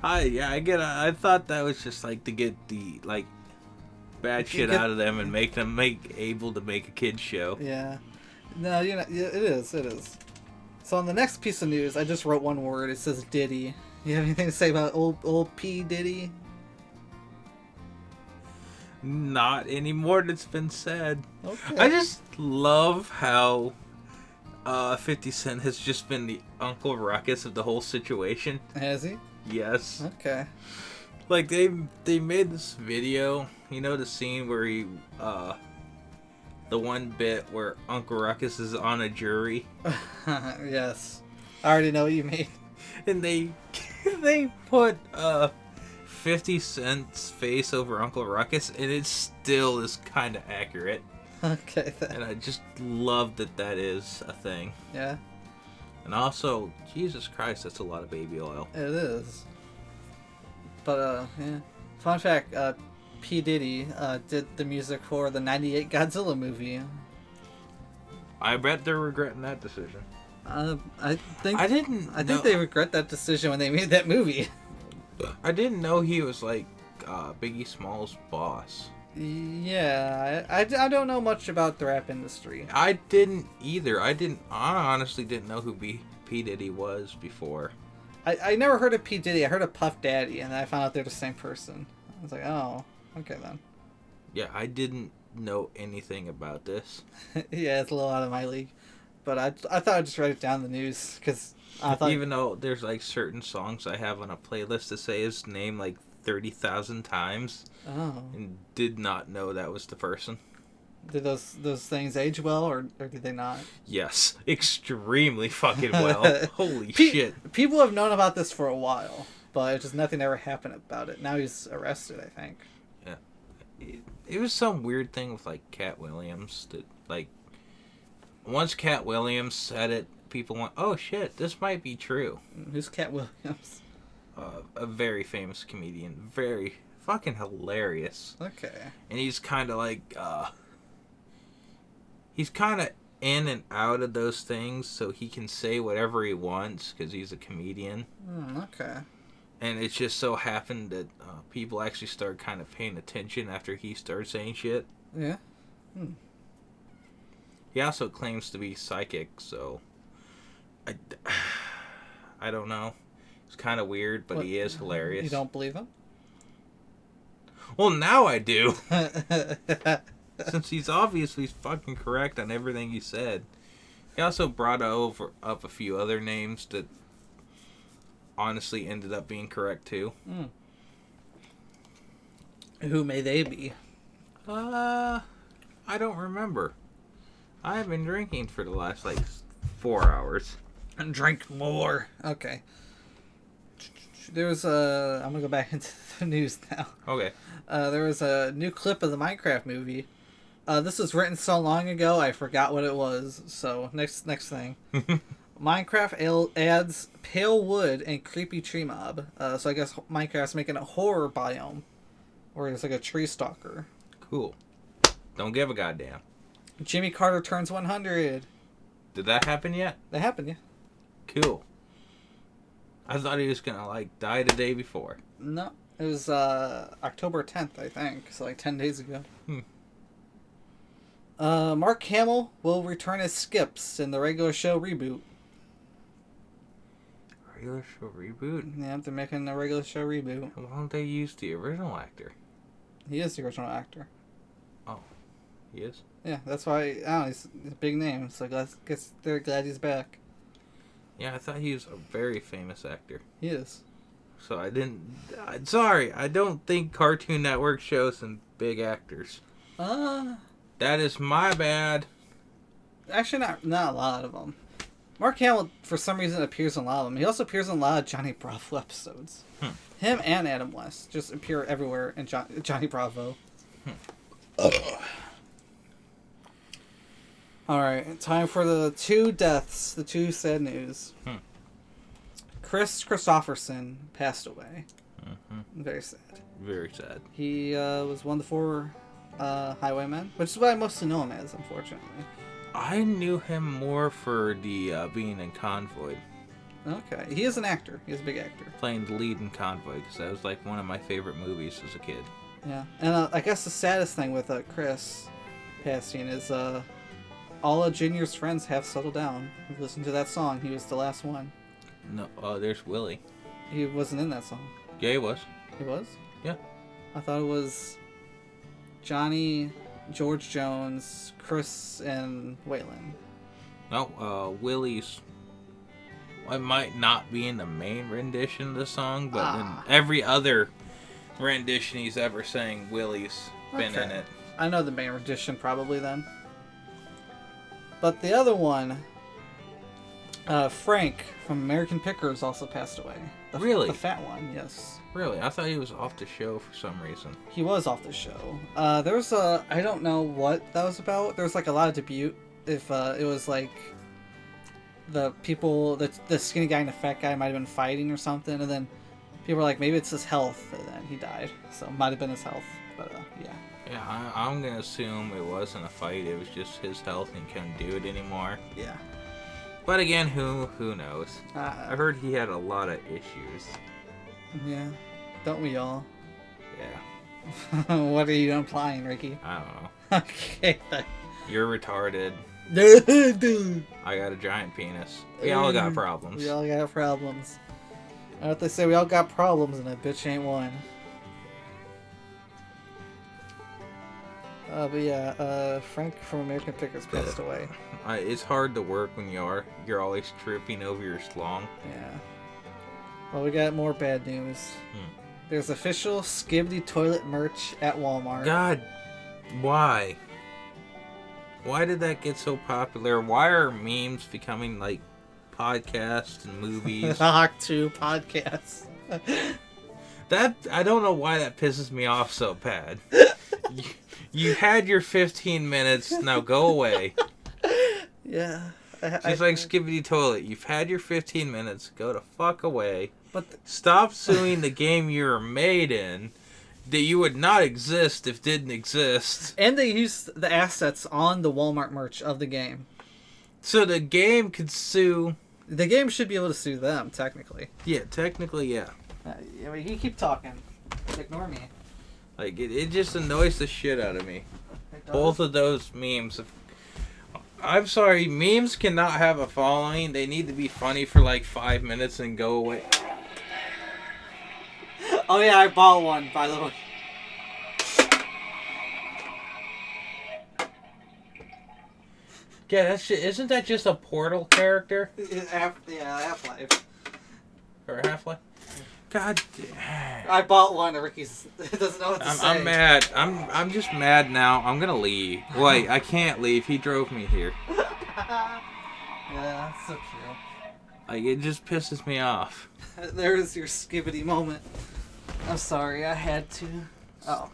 I get it. I thought that was just to get the bad shit out of them and make them able to make a kids show. Yeah. No, it is. So on the next piece of news, I just wrote one word. It says Diddy. You have anything to say about old P Diddy? Not anymore. That's been said. Okay. I just love how 50 Cent has just been the Uncle Ruckus of the whole situation. Has he? Yes. Okay. They made this video, the scene where he the one bit where Uncle Ruckus is on a jury. I already know what you mean. And they put 50 Cent's face over Uncle Ruckus, and it still is kind of accurate. Okay, then. And I just love that is a thing. Yeah. And also, Jesus Christ, that's a lot of baby oil. It is. But, yeah. Fun fact, P. Diddy did the music for the 98 Godzilla movie. I bet they're regretting that decision. I think they regret that decision when they made that movie. I didn't know he was like Biggie Smalls' boss. Yeah, I don't know much about the rap industry. I didn't either. I honestly didn't know who P. Diddy was before. I never heard of P. Diddy. I heard of Puff Daddy, and then I found out they're the same person. I was like, oh, okay then. Yeah, I didn't know anything about this. Yeah, it's a little out of my league. But I thought I'd just write it down in the news, because I thought... Even though there's like certain songs I have on a playlist to say his name like 30,000 times. Oh. And did not know that was the person. Did those things age well, or did they not? Yes, extremely fucking well. Holy shit. People have known about this for a while, but just nothing ever happened about it. Now he's arrested, I think. Yeah. It was some weird thing with like Cat Williams that like once Cat Williams said it, people went, "Oh shit, this might be true." Who's Cat Williams? A very famous comedian, very fucking hilarious. Okay. And he's kind of like, he's kind of in and out of those things, so he can say whatever he wants because he's a comedian. Okay. And it just so happened that people actually started kind of paying attention after he started saying shit. Yeah. He also claims to be psychic, so I don't know. It's kind of weird, but he is hilarious. You don't believe him? Well, now I do. Since he's obviously fucking correct on everything he said. He also brought up a few other names that honestly ended up being correct too. Who may they be? I don't remember. I've been drinking for the last 4 hours. And drink more. Okay. There's I'm gonna go back into the news now. Okay. There was a new clip of the Minecraft movie. This was written so long ago, I forgot what it was. So next thing, Minecraft adds pale wood and creepy tree mob. So I guess Minecraft's making a horror biome, where it's like a tree stalker. Cool. Don't give a goddamn. Jimmy Carter turns 100. Did that happen yet? That happened, yeah. Cool. I thought he was gonna die the day before. No, it was October 10th, I think. So 10 days ago. Mark Hamill will return as Skips in the regular show reboot. Regular show reboot? Yeah, they're making a regular show reboot. Why don't they use the original actor? He is the original actor. Oh, he is? Yeah, that's why. I don't know, he's a big name. So guess they're glad he's back. Yeah, I thought he was a very famous actor. He is. So I didn't... sorry, I don't think Cartoon Network shows some big actors. That is my bad. Actually, not a lot of them. Mark Hamill, for some reason, appears in a lot of them. He also appears in a lot of Johnny Bravo episodes. Him and Adam West just appear everywhere in Johnny Bravo. Alright, time for the two deaths, the two sad news. Chris Christopherson passed away. Very sad. Very sad. He was one of the 4 highwaymen, which is what I mostly know him as, unfortunately. I knew him more for the being in Convoy. Okay. He is an actor. He is a big actor. Playing the lead in Convoy, because that was one of my favorite movies as a kid. Yeah. And I guess the saddest thing with Chris passing is all of Junior's friends have settled down. We've listened to that song. He was the last one. No, there's Willie. He wasn't in that song. Yeah, he was. He was? Yeah. I thought it was Johnny, George Jones, Chris, and Waylon. No, Willie's... It might not be in the main rendition of the song, but in every other rendition he's ever sang, Willie's been in it. I know the main rendition probably then. But the other one... Frank from American Pickers also passed away. Really? The fat one, yes. Really? I thought he was off the show for some reason. He was off the show. There was I don't know what that was about. There was like a lot of debate if it was like the people, the skinny guy and the fat guy might have been fighting or something, and then people were like, maybe it's his health, and then he died. So it might have been his health, but yeah. Yeah, I'm gonna assume it wasn't a fight. It was just his health and he couldn't do it anymore. Yeah. But again, who knows? I heard he had a lot of issues. Yeah. Don't we all? Yeah. What are you implying, Ricky? I don't know. Okay. You're retarded. I got a giant penis. We all got problems. We all got problems. I what they say, we all got problems, and a bitch ain't one. But yeah, Frank from American Pickers passed away. It's hard to work when you're always tripping over your schlong. Yeah. Well, we got more bad news. There's official Skibidi toilet merch at Walmart. God, why? Why did that get so popular? Why are memes becoming like podcasts and movies? Hawk 2 podcasts. That I don't know why that pisses me off so bad. You had your 15 minutes, now go away. Yeah. Just like Skibidi Toilet, you've had your 15 minutes, go the fuck away. But stop suing the game you were made in, that you would not exist if didn't exist. And they used the assets on the Walmart merch of the game. So the game could sue... The game should be able to sue them, technically. Yeah, technically, yeah. You keep talking. Ignore me. Like, it just annoys the shit out of me. Both of those memes. I'm sorry, memes cannot have a following. They need to be funny for like 5 minutes and go away. Oh yeah, I bought one, by the way. Yeah, that shit. Isn't that just a Portal character? Yeah, Half-Life. Or Half-Life? God damn. I bought one, and Ricky doesn't know what to say. I'm mad. I'm just mad now. I'm gonna leave. Wait, I can't leave. He drove me here. Yeah, that's so true. Like, it just pisses me off. There's your Skibidi moment. I'm sorry, I had to. Oh.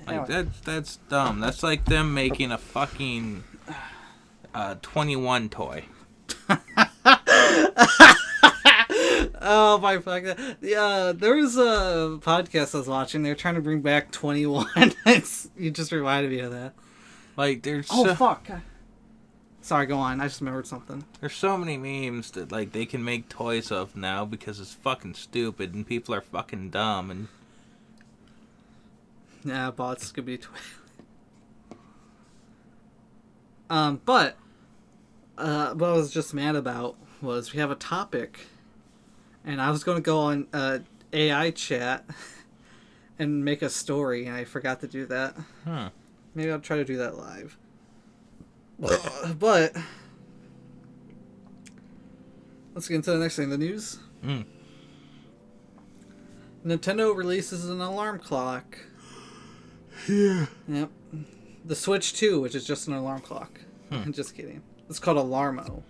Like, that's dumb. That's like them making a fucking 21 toy. Oh my fuck! Yeah, there was a podcast I was watching. They were trying to bring back 21. You just reminded me of that. Like, there's fuck. Sorry, go on. I just remembered something. There's so many memes that like they can make toys of now because it's fucking stupid and people are fucking dumb and. Yeah, I bought Skibidi Toilet. But what I was just mad about was we have a topic. And I was going to go on AI chat and make a story, and I forgot to do that. Maybe I'll try to do that live. But let's get into the next thing. The news. Nintendo releases an alarm clock. Yeah. Yep. The Switch 2, which is just an alarm clock. Just kidding. It's called Alarmo.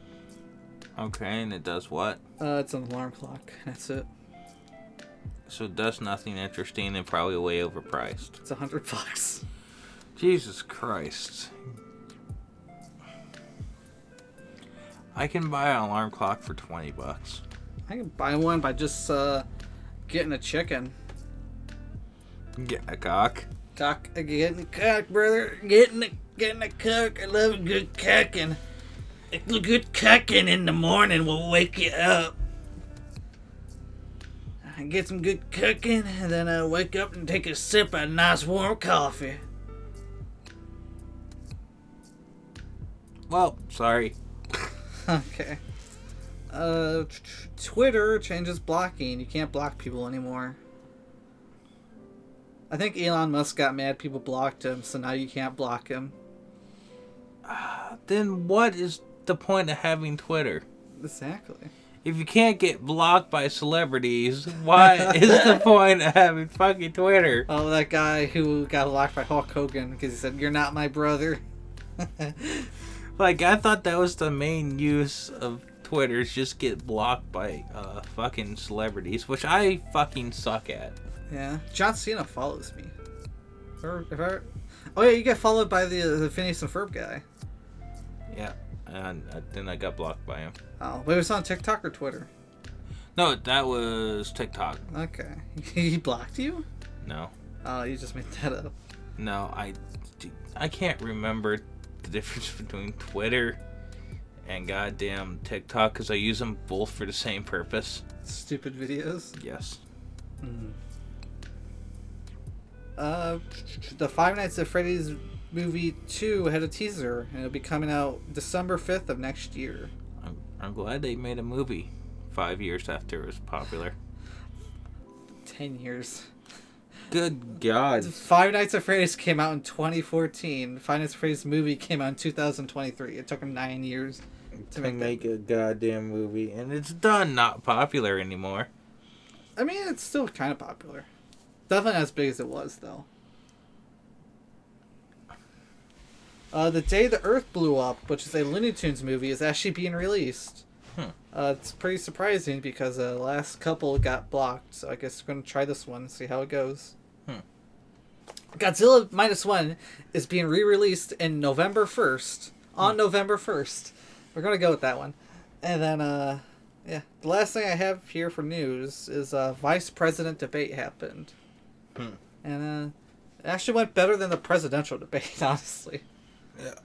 Okay, and it does what? It's an alarm clock. That's it. So it does nothing interesting and probably way overpriced. It's $100. Jesus Christ. I can buy an alarm clock for $20. I can buy one by just getting a chicken. Get a cock. Getting a cock, brother. Getting a cock. I love a good cocking. A good cocking in the morning will wake you up. I get some good cooking, and then I wake up and take a sip of nice warm coffee. Well, sorry. Okay. Twitter changes blocking. You can't block people anymore. I think Elon Musk got mad people blocked him, so now you can't block him. Then what is the point of having Twitter? Exactly. If you can't get blocked by celebrities, why is the point of having fucking Twitter? Oh, that guy who got blocked by Hulk Hogan because he said, "You're not my brother." Like, I thought that was the main use of Twitter, is just get blocked by fucking celebrities, which I fucking suck at. Yeah. John Cena follows me. Oh yeah, you get followed by the Phineas and Ferb guy. Yeah, and then I got blocked by him. Oh, but it was on TikTok or Twitter? No, that was TikTok. Okay. He blocked you? No. Oh, you just made that up. No, I can't remember the difference between Twitter and goddamn TikTok, because I use them both for the same purpose. Stupid videos? Yes. The Five Nights at Freddy's movie 2 had a teaser, and it'll be coming out December 5th of next year. I'm glad they made a movie 5 years after it was popular. 10 years. Good God. Five Nights at Freddy's came out in 2014. Five Nights at Freddy's movie came out in 2023. It took them 9 years to make a goddamn movie, and it's done not popular anymore. I mean, it's still kind of popular. Definitely not as big as it was, though. The Day the Earth Blew Up, which is a Looney Tunes movie, is actually being released. It's pretty surprising because the last couple got blocked, so I guess we're going to try this one and see how it goes. Godzilla Minus One is being re-released in November 1st. On November 1st. We're going to go with that one. And then, yeah. The last thing I have here for news is vice president debate happened. And it actually went better than the presidential debate, honestly.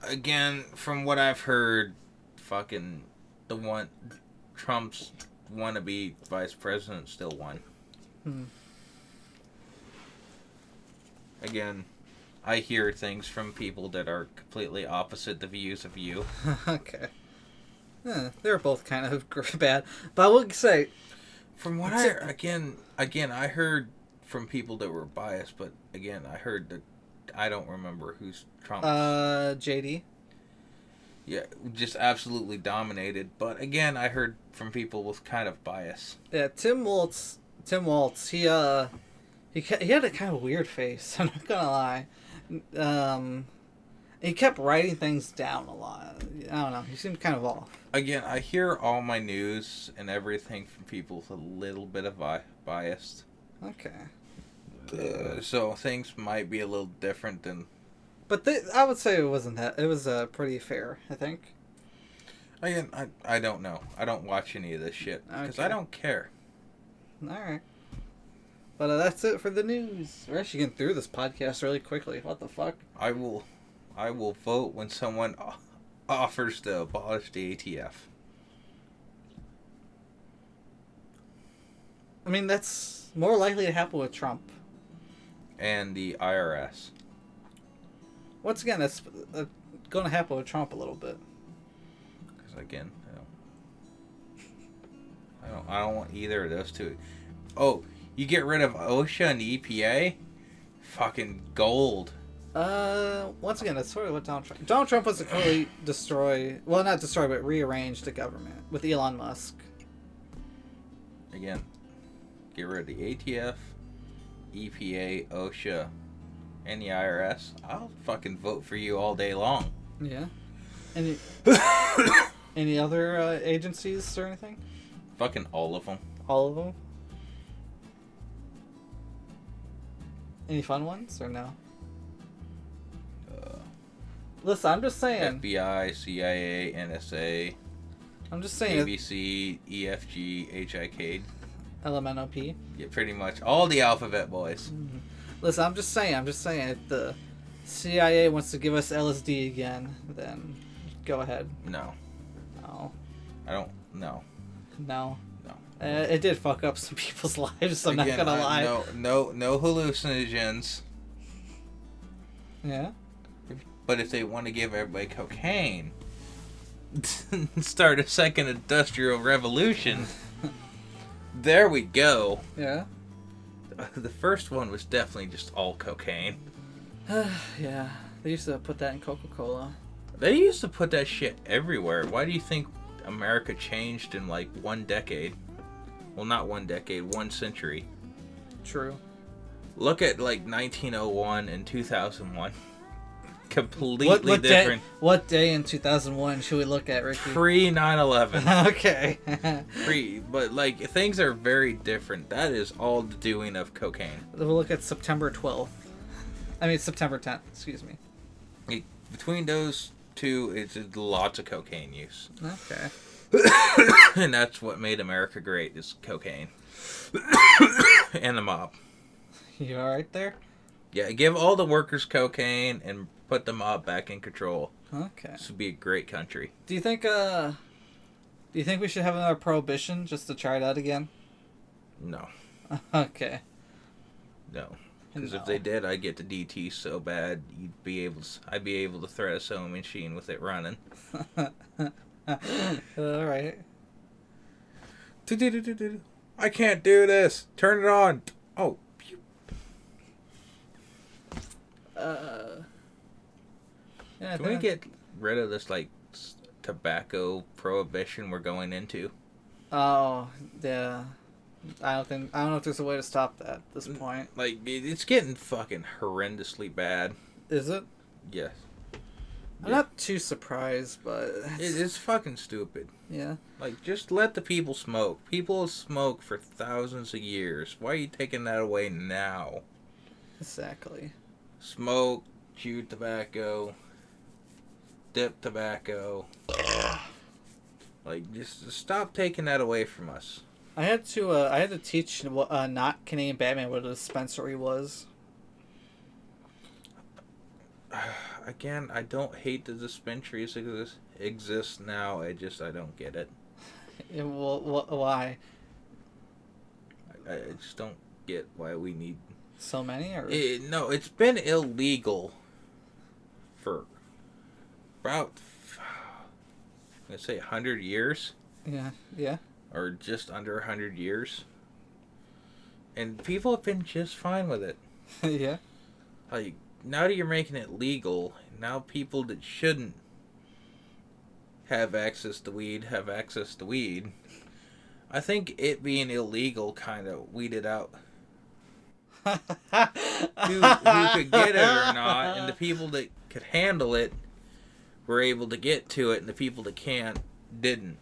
Again, from what I've heard, fucking Trump's wannabe vice president still won. Again, I hear things from people that are completely opposite the views of you. Okay. They're both kind of bad. But I will say... From what I heard from people that were biased, but again, I heard that I don't remember who's Trump. JD. Yeah, just absolutely dominated. But again, I heard from people with kind of bias. Yeah, Tim Waltz, he had a kind of weird face, I'm not gonna lie. He kept writing things down a lot. I don't know, he seemed kind of off. Again, I hear all my news and everything from people with a little bit of biased. Okay. So things might be a little different than... But I would say it wasn't that. It was pretty fair, I think. Again, I don't know. I don't watch any of this shit because I don't care. Alright. But that's it for the news. We're actually getting through this podcast really quickly. What the fuck? I will vote when someone offers to abolish the ATF. I mean, that's more likely to happen with Trump. And the IRS. Once again, that's going to happen with Trump a little bit. Because again, I don't want either of those two. Oh, you get rid of OSHA and the EPA? Fucking gold. Once again, that's sort of what Donald Trump was to completely destroy, well, not destroy, but rearrange the government with Elon Musk. Again, get rid of the ATF, EPA, OSHA, and the IRS. I'll fucking vote for you all day long. Yeah. Any other agencies or anything? Fucking all of them. All of them? Any fun ones or no? Listen, I'm just saying. FBI, CIA, NSA. I'm just saying. ABC, EFG, HIK. LMNOP. Yeah, pretty much all the alphabet boys. Mm-hmm. Listen, I'm just saying. If the CIA wants to give us LSD again, then go ahead. No. No. I don't. No. No. No. It did fuck up some people's lives. I'm Again, not gonna lie. No hallucinogens. Yeah. But if they want to give everybody cocaine, start a second industrial revolution. There we go. Yeah. The first one was definitely just all cocaine. Yeah. They used to put that in Coca-Cola. They used to put that shit everywhere. Why do you think America changed in like 1 decade? Well, not 1 decade, 1 century. True. Look at like 1901 and 2001. completely different. What day in 2001 should we look at, Ricky? Pre 9/11. Okay. But like things are very different. That is all the doing of cocaine. We'll look at September 12th. I mean September 10th. Excuse me. Between those two, it's lots of cocaine use. Okay. And that's what made America great, is cocaine. And the mob. You alright there? Yeah, give all the workers cocaine and put the mob back in control. Okay. This would be a great country. Do you think we should have another prohibition just to try it out again? No. Okay. No. Because if they did, I'd get the DT so bad, I'd be able to thread a sewing machine with it running. Alright. I can't do this. Turn it on. Oh. Yeah, Can we get rid of this like tobacco prohibition we're going into? Oh, yeah. I don't know if there's a way to stop that at this point. Like, it's getting fucking horrendously bad. Is it? Yes. I'm not too surprised, but it's fucking stupid. Yeah. Like, just let the people smoke. People have smoked for thousands of years. Why are you taking that away now? Exactly. Smoke, chew tobacco, dip tobacco. Like, just stop taking that away from us. I had to teach not Canadian Batman what a dispensary was. Again, I don't hate the dispensaries exist now. I don't get it. Yeah, well, why? I just don't get why we need so many. Or no, it's been illegal for about let's say 100 years. Yeah. Or just under 100 years, and people have been just fine with it. Yeah. Like, now that you're making it legal, now people that shouldn't have access to weed have access to weed. I think it being illegal kind of weeded out who could get it or not, and the people that could handle it were able to get to it, and the people that can't didn't.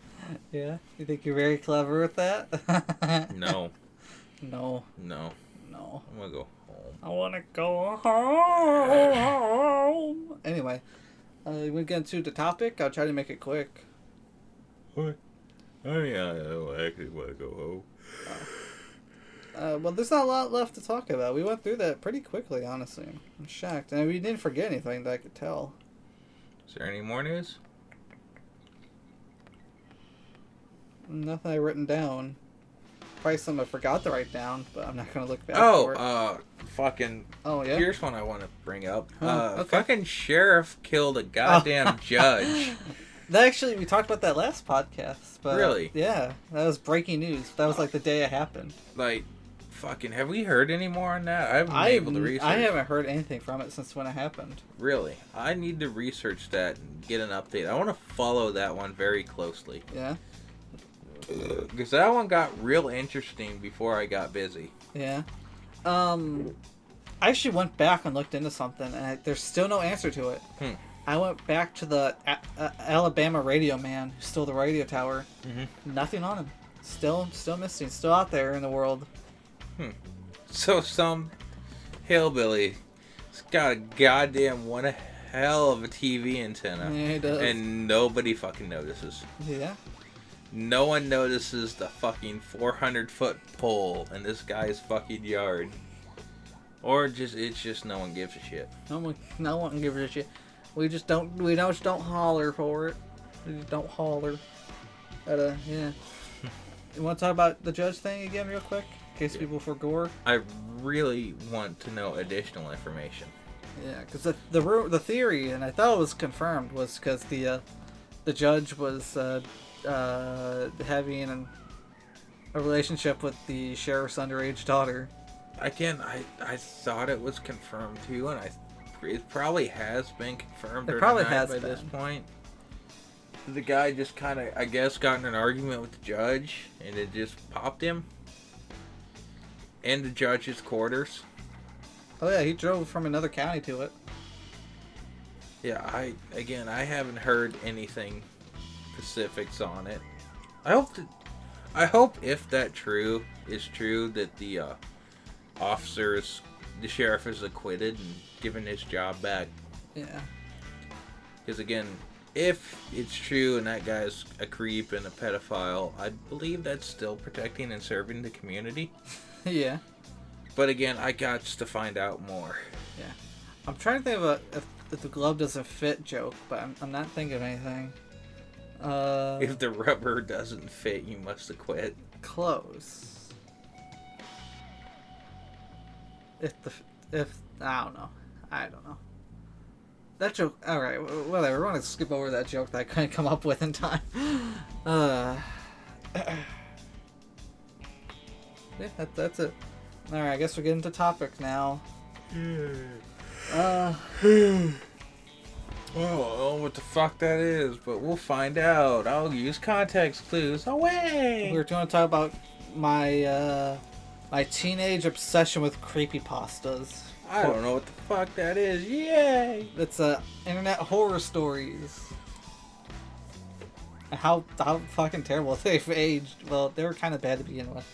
Yeah? You think you're very clever with that? No. No. No. No. I'm gonna go home. I want to go home. Anyway, we get into the topic. I'll try to make it quick. What? Oh yeah, I don't actually want to go home. Well, there's not a lot left to talk about. We went through that pretty quickly, honestly. I'm shocked. And we didn't forget anything that I could tell. Is there any more news? Nothing I written down. Probably some I forgot to write down, but I'm not going to look back for it. Fucking... Oh, yeah? Here's one I want to bring up. Okay. Fucking sheriff killed a goddamn judge. Actually, we talked about that last podcast. But Really? Yeah. That was breaking news. That was like the day it happened. Like, fucking... Have we heard any more on that? I haven't been able to research. I haven't heard anything from it since when it happened. Really? I need to research that and get an update. I want to follow that one very closely. Yeah? Because that one got real interesting before I got busy. Yeah. I actually went back and looked into something, and there's still no answer to it. I went back to the Alabama radio man who stole the radio tower. Mm-hmm. Nothing on him. Still missing. Still out there in the world. So some hillbilly has got a goddamn one hell of a TV antenna. Yeah, he does. And nobody fucking notices. Yeah. No one notices the fucking 400-foot pole in this guy's fucking yard. Or it's just no one gives a shit. No one gives a shit. We just don't holler for it. We just don't holler. But yeah. You want to talk about the judge thing again real quick? In case people forgot. I really want to know additional information. Yeah, because the theory, and I thought it was confirmed, was because the judge was having a relationship with the sheriff's underage daughter. Again, I thought it was confirmed too, and it probably has been confirmed. It probably has by this point. The guy just kind of, I guess, got in an argument with the judge, and it just popped him. And the judge's quarters. Oh yeah, he drove from another county to it. Yeah, I haven't heard anything specifics on it. I hope if that is true that the the sheriff is acquitted and given his job back. Yeah. Because again, if it's true and that guy's a creep and a pedophile, I believe that's still protecting and serving the community. Yeah. But again, I got to find out more. Yeah. I'm trying to think of a if the glove doesn't fit joke, but I'm not thinking of anything. If the rubber doesn't fit, you must acquit. Close. If I don't know. That joke. All right, whatever. We're gonna skip over that joke that I couldn't come up with in time. Yeah, that's it. All right, I guess we're getting to topic now. I don't know what the fuck that is, but we'll find out. I'll use context clues. Away! We're going to talk about my my teenage obsession with creepypastas. I don't know what the fuck that is. Yay! It's internet horror stories. And how fucking terrible they've aged. Well, they were kind of bad to begin with.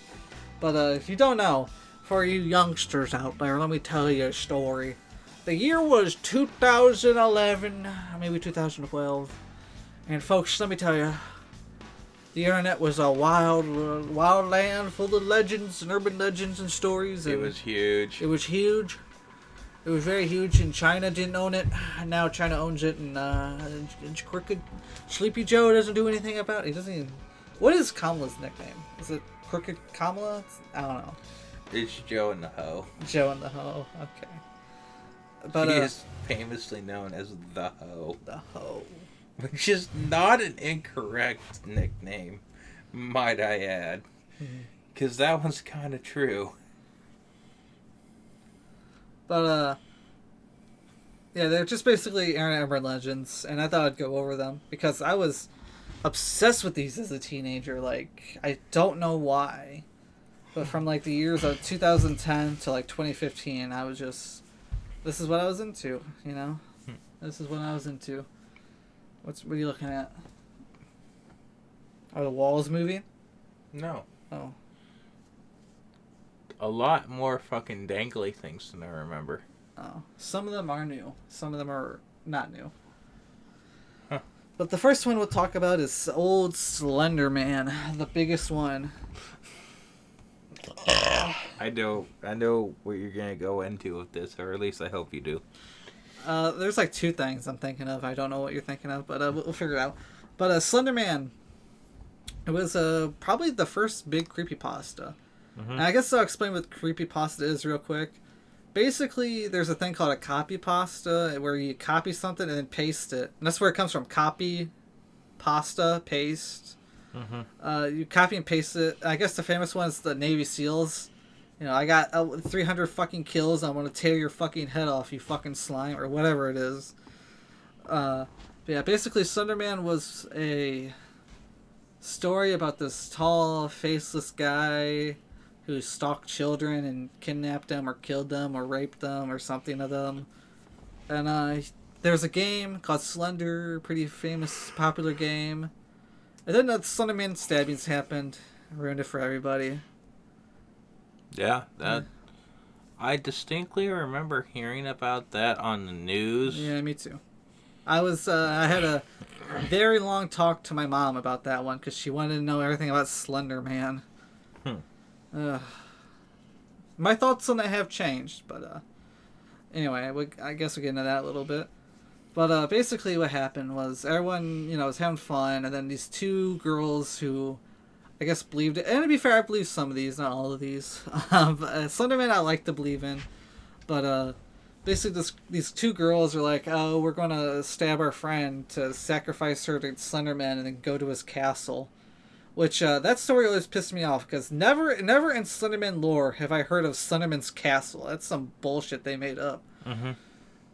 But if you don't know, for you youngsters out there, let me tell you a story. The year was 2011, maybe 2012. And folks, let me tell you, the internet was a wild land full of legends and urban legends and stories. It was huge. It was huge. It was very huge, and China didn't own it. Now China owns it, and Crooked Sleepy Joe doesn't do anything about it. He doesn't even... What is Kamala's nickname? Is it Crooked Kamala? I don't know. It's Joe and the Hoe. Joe and the Hoe. Okay. But he is famously known as the Hoe. The Hoe. Which is not an incorrect nickname, might I add. Because that one's kind of true. But, yeah, they're just basically internet urban legends, and I thought I'd go over them, because I was obsessed with these as a teenager. Like, I don't know why, but from, like, the years of 2010 to, like, 2015, I was just... This is what I was into, you know? This is what I was into. What are you looking at? Are the walls moving? No. Oh. A lot more fucking dangly things than I remember. Oh. Some of them are new. Some of them are not new. Huh. But the first one we'll talk about is old Slender Man, the biggest one. I know what you're gonna go into with this, or at least I hope you do. There's like two things I'm thinking of. I don't know what you're thinking of, but we'll figure it out. But Slender Man, it was probably the first big creepypasta. And I guess I'll explain what creepypasta is real quick. Basically, there's a thing called a copy pasta, where you copy something and then paste it. And that's where it comes from. Copy, pasta, paste. You copy and paste it. I guess the famous one is the Navy SEALs. You know, I got 300 fucking kills. I'm gonna tear your fucking head off, you fucking slime, or whatever it is. But yeah, basically, Slenderman was a story about this tall, faceless guy who stalked children and kidnapped them, or killed them, or raped them, or something of them. And there's a game called Slender, pretty famous, popular game. And then the Slenderman stabbings happened, ruined it for everybody. Yeah, I distinctly remember hearing about that on the news. Yeah, me too. I had a very long talk to my mom about that one, because she wanted to know everything about Slender Man. My thoughts on that have changed, but anyway, I guess we'll get into that a little bit. But basically what happened was everyone, was having fun, and then these two girls who, I guess, believed it. And to be fair, I believe some of these, not all of these. Slenderman I like to believe in. But basically these two girls are like, oh, we're going to stab our friend to sacrifice her to Slenderman and then go to his castle. Which, that story always pissed me off, because never in Slenderman lore have I heard of Slenderman's castle. That's some bullshit they made up. And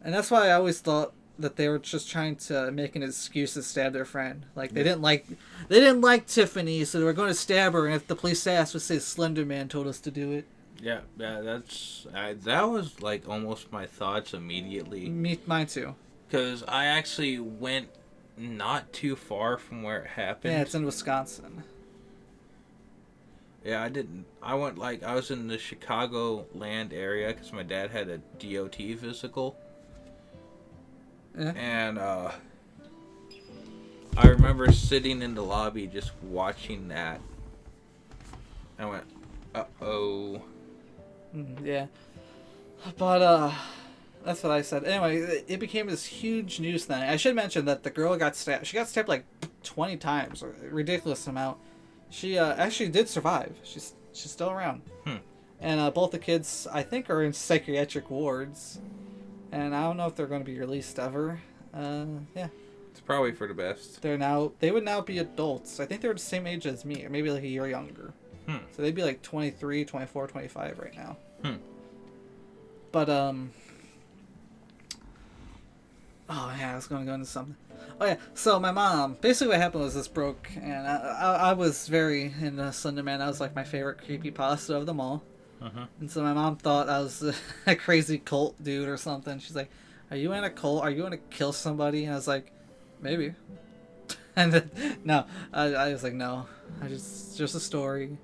that's why I always thought that they were just trying to make an excuse to stab their friend. Like, they didn't like Tiffany, so they were going to stab her, and if the police asked, would say Slender Man told us to do it. Yeah, that was like almost my thoughts immediately. Mine too. Because I actually went not too far from where it happened. Yeah, it's in Wisconsin. Yeah, I didn't. I went like I was in the Chicago land area because my dad had a DOT physical, Yeah. and I remember sitting in the lobby just watching that. I went, "Uh-oh." Yeah. But that's what I said. Anyway, it became this huge news thing. I should mention that the girl got stabbed. She got stabbed like 20 times, or a ridiculous amount. She actually did survive. She's still around. And both the kids, I think, are in psychiatric wards. And I don't know if they're going to be released ever. Yeah. It's probably for the best. They would now be adults. I think they're the same age as me, or maybe like a year younger. So they'd be like 23, 24, 25 right now. But oh yeah, I was going to go into something. Oh yeah, so my mom, basically what happened was this broke, and I was very into Slenderman. That was like my favorite creepypasta of them all. And so my mom thought I was a crazy cult dude or something. She's like, "Are you in a cult? Are you going to kill somebody?" And I was like, "Maybe." And then, no, I was like, "No, just a story."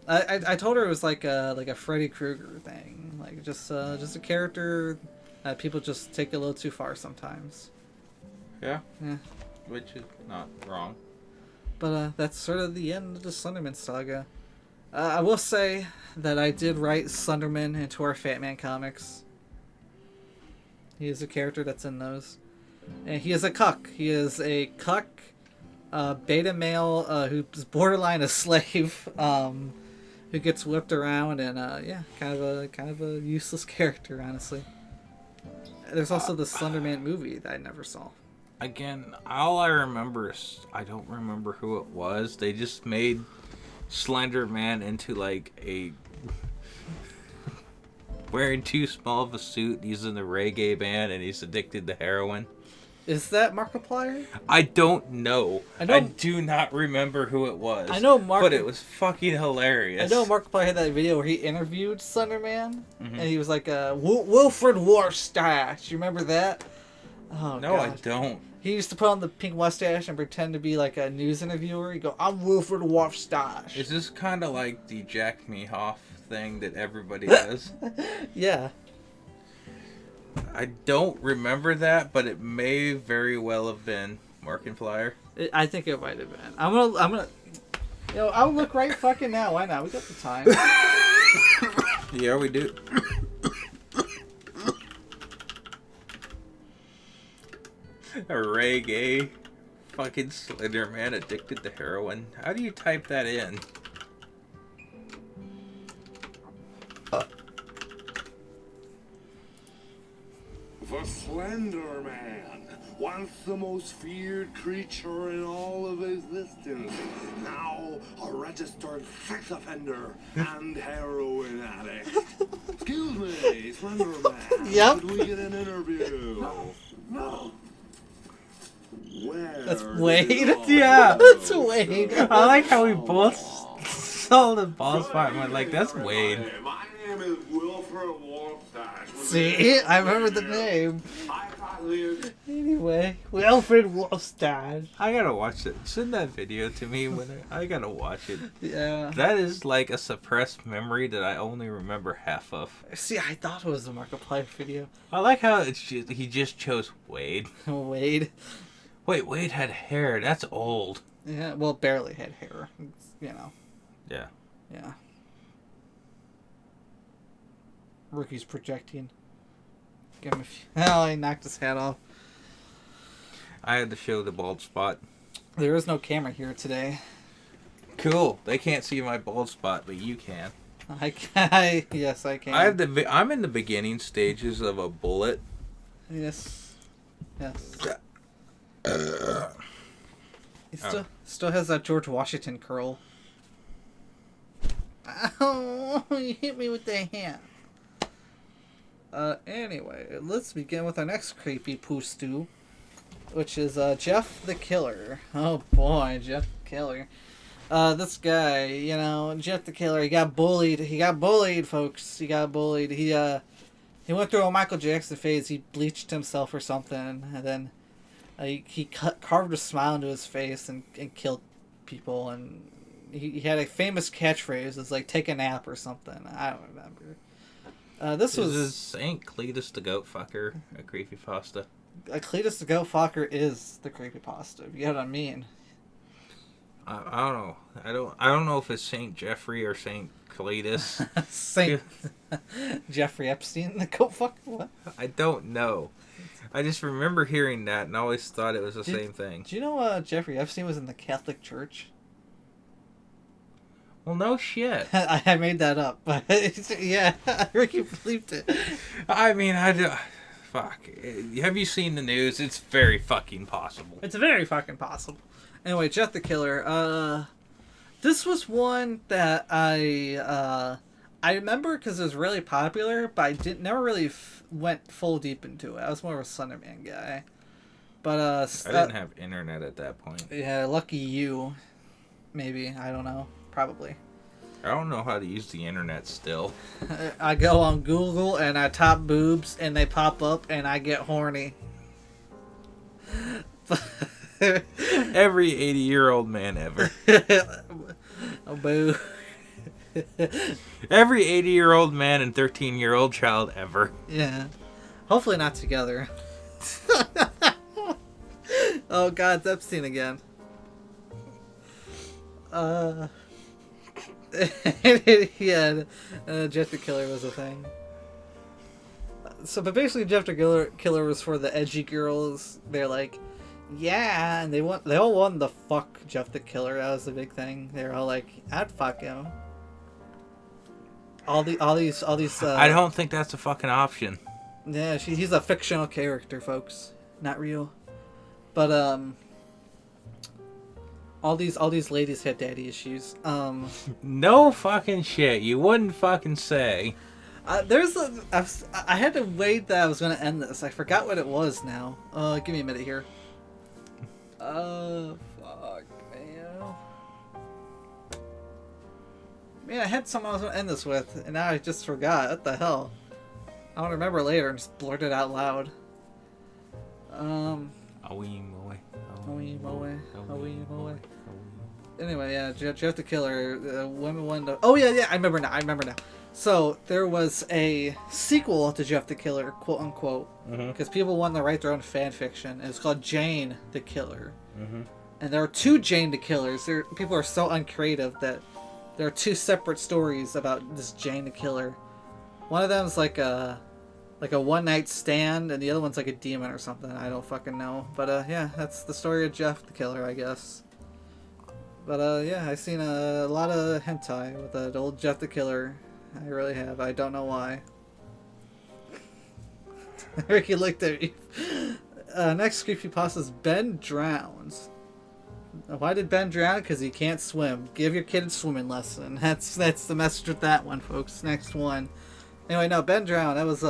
I told her it was like a Freddy Krueger thing, like just a character that people just take a little too far sometimes. Yeah. Yeah. Which is not wrong. But that's sort of the end of the Slenderman saga. I will say that I did write Slenderman into our Fat Man comics. He is a character that's in those. And he is a cuck. He is a cuck, beta male who's borderline a slave, who gets whipped around, and yeah, kind of a useless character, honestly. There's also the Slenderman movie that I never saw. Again, all I remember is I don't remember who it was. They just made Slender Man into like a wearing too small of a suit. He's in the reggae band and he's addicted to heroin. Is that Markiplier? I don't know. I do not remember who it was. I know but it was fucking hilarious. I know Markiplier had that video where he interviewed Slenderman, and he was like, Wilfred Warstache. You remember that? Oh, no, God. I don't. He used to put on the pink mustache and pretend to be like a news interviewer. He'd go, "I'm Wilfred Warstache." Is this kind of like the Jack Me Hoff thing that everybody does? Yeah. I don't remember that, but it may very well have been Markiplier. I think it might have been. I'm gonna, I'll look right fucking now. Why not? We got the time. Yeah, we do. A reggae fucking Slender Man addicted to heroin. How do you type that in? The Slender Man, once the most feared creature in all of existence, now a registered sex offender and heroin addict. Excuse me, Slender Man. Yep. Could we get an interview? No. Where That's did Wade. it all Yeah. go? That's Wade. I like how we both saw the ball spot and went like, that's Wade. My name is Wilfred Warstache. See? I remember the name. I thought we Anyway, Wilfred Warstache. I gotta watch it. Send that video to me I gotta watch it. Yeah. That is like a suppressed memory that I only remember half of. See, I thought it was a Markiplier video. I like how he just chose Wade. Wade. Wait, Wade had hair. That's old. Yeah, well, barely had hair. Yeah. Yeah. Rookie's projecting. Give him a few. Oh, he knocked his hat off. I had to show the bald spot. There is no camera here today. Cool. They can't see my bald spot, but you can. Yes, I can. I'm in the beginning stages of a bullet. Yes. He still has that George Washington curl. Ow! You hit me with the hand. Anyway, let's begin with our next creepy poo-stew, which is Jeff the Killer. Oh boy, Jeff the Killer. This guy, Jeff the Killer, he got bullied. He got bullied, folks. He got bullied. His He went through a Michael Jackson phase. He bleached himself or something, and then he carved a smile into his face and killed people. And he had a famous catchphrase. It's like, take a nap or something. I don't remember. This was... Ain't Cletus the goat fucker a creepypasta? Cletus the goat fucker is the creepypasta, if you know what I mean. I don't know. I don't know if it's Saint Jeffrey or Saint Cletus. Saint Jeffrey Epstein, the goat fucker. What? I don't know. I just remember hearing that and always thought it was the same thing. Do you know Jeffrey Epstein was in the Catholic Church? Well, no shit. I made that up, but yeah, Ricky believed it. I mean, I do. Fuck. Have you seen the news? It's very fucking possible. It's very fucking possible. Anyway, Jeff the Killer. This was one that I remember because it was really popular, but I never really went full deep into it. I was more of a Slenderman guy. But I didn't have internet at that point. Yeah, lucky you. Maybe, I don't know. Probably. I don't know how to use the internet still. I go on Google and I type boobs and they pop up and I get horny. Every 80-year-old man ever. Oh, boo. Every 80-year-old man and 13-year-old child ever. Yeah. Hopefully not together. Oh god, it's Epstein again. Yeah, Jeff the Killer was a thing. So, but basically, Jeff the Killer was for the edgy girls. They're like, yeah, and they all wanted to fuck Jeff the Killer. That was the big thing. They're all like, I'd fuck him. All these. I don't think that's a fucking option. Yeah, he's a fictional character, folks, not real. But all these ladies had daddy issues. No fucking shit. You wouldn't fucking say. I had to wait that I was going to end this. I forgot what it was now. Give me a minute here. Fuck, man. Man, I had something I was going to end this with, and now I just forgot. What the hell? I want to remember later and just blurt it out loud. Anyway, yeah, Jeff the Killer, women wanted to... Oh, yeah, I remember now. So, there was a sequel to Jeff the Killer, quote unquote, because people wanted to write their own fan fiction, and it's called Jane the Killer. And there are two Jane the Killers. People are so uncreative that there are two separate stories about this Jane the Killer. One of them is like a one-night stand, and the other one's like a demon or something. I don't fucking know. But, yeah, that's the story of Jeff the Killer, I guess. But, yeah, I've seen a lot of hentai with that old Jeff the Killer. I really have. I don't know why. Ricky looked at me. Next creepypasta is Ben drowns. Why did Ben drown? Because he can't swim. Give your kid a swimming lesson. That's the message with that one, folks. Next one. Anyway, no, Ben drowned. That was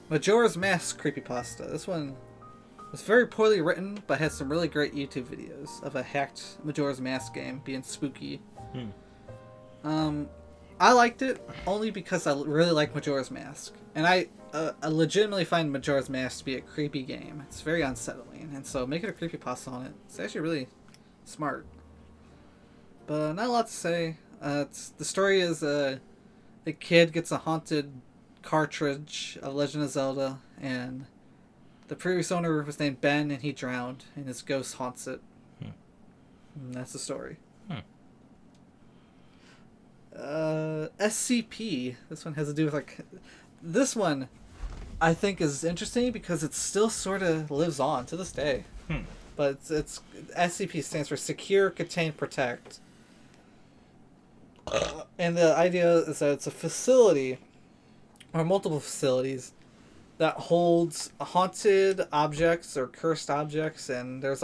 Majora's Mask creepypasta. This one was very poorly written, but had some really great YouTube videos of a hacked Majora's Mask game being spooky. I liked it only because I really like Majora's Mask, and I legitimately find Majora's Mask to be a creepy game. It's very unsettling, and so making a creepypasta on it, it's actually really smart. But not a lot to say. The story is a kid gets a haunted cartridge of Legend of Zelda, and the previous owner was named Ben, and he drowned, and his ghost haunts it. And that's the story. SCP. This one has to do with this one I think is interesting because it still sort of lives on to this day. But it's SCP stands for Secure, Contain, Protect. And the idea is that it's a facility, or multiple facilities, that holds haunted objects or cursed objects, and there's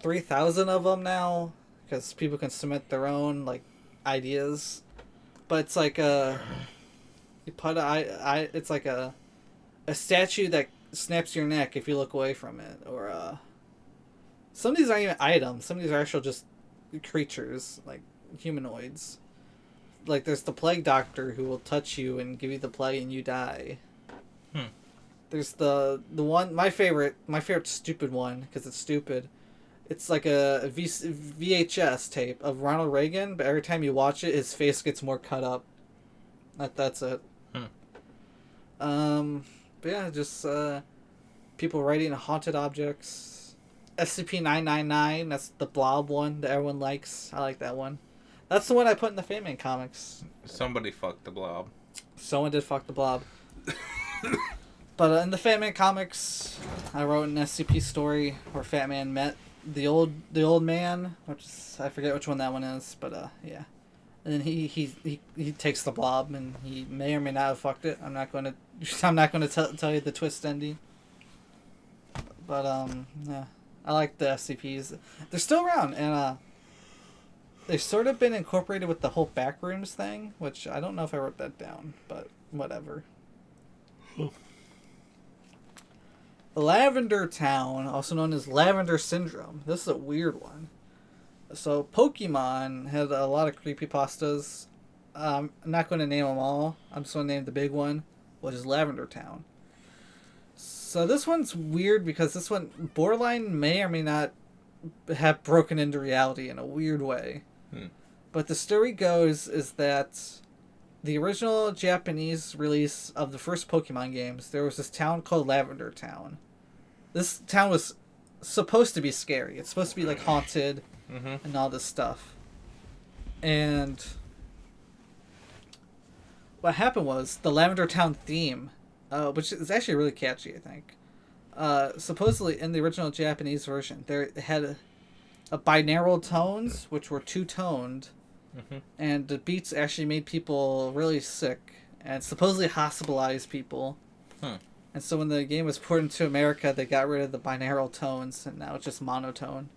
3,000 of them now, because people can submit their own ideas. But it's you put it's like a statue that snaps your neck if you look away from it, or some of these aren't even items. Some of these are actual just creatures, like humanoids. like there's the plague doctor who will touch you and give you the plague and you die. There's the one my favorite stupid one because it's stupid. It's like a VHS tape of Ronald Reagan, but every time you watch it, his face gets more cut up. That's it. But yeah, just people writing haunted objects. SCP-999, that's the blob one that everyone likes. I like that one. That's the one I put in the Fat Man comics. Somebody fucked the blob. Someone did fuck the blob. But in the Fat Man comics, I wrote an SCP story where Fat Man met the old man, which is, I forget which one that one is, but yeah. And then he takes the blob, and he may or may not have fucked it. I'm not going to tell you the twist ending. But yeah, I like the SCPs. They're still around, and they've sort of been incorporated with the whole backrooms thing, which I don't know if I wrote that down, but whatever. Lavender Town, also known as Lavender Syndrome. This is a weird one. So, Pokemon had a lot of creepypastas. I'm not going to name them all. I'm just going to name the big one, which is Lavender Town. So, this one's weird because this one, borderline may or may not have broken into reality in a weird way. But the story goes is that the original Japanese release of the first Pokemon games, there was this town called Lavender Town. This town was supposed to be scary. It's supposed to be like haunted and all this stuff. And what happened was the Lavender Town theme, which is actually really catchy, I think. Supposedly in the original Japanese version, there had a binaural tones, which were two-toned, and the beats actually made people really sick and supposedly hospitalized people. And so when the game was ported into America, they got rid of the binaural tones, and now it's just monotone.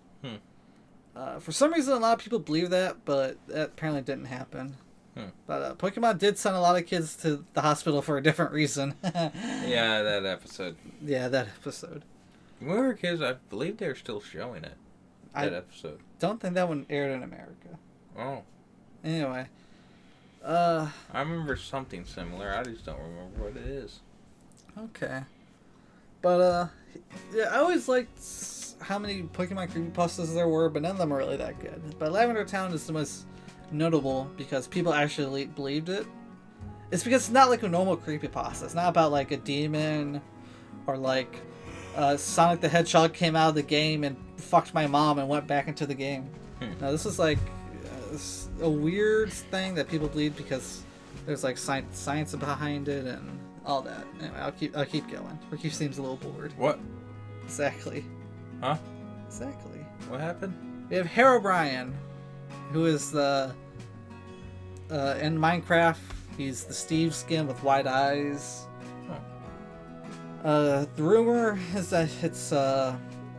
For some reason, a lot of people believe that, but that apparently didn't happen. But Pokemon did send a lot of kids to the hospital for a different reason. Yeah, that episode. Yeah, that episode. When we were kids, I believe they were still showing it. That episode. Don't think that one aired in America. Oh. Anyway. I remember something similar. I just don't remember what it is. Okay. But, yeah, I always liked how many Pokemon creepypastas there were, but none of them are really that good. But Lavender Town is the most notable because people actually believed it. It's because it's not like a normal creepypasta. It's not about, like, a demon or, like, Sonic the Hedgehog came out of the game and fucked my mom and went back into the game. No, this is, like, a weird thing that people believe because there's, like, science behind it and all that. Anyway, I'll keep going. Ricky seems a little bored. What? Exactly. Huh? Exactly. What happened? We have Herobrine, who is the in Minecraft. He's the Steve skin with white eyes. The rumor is that it's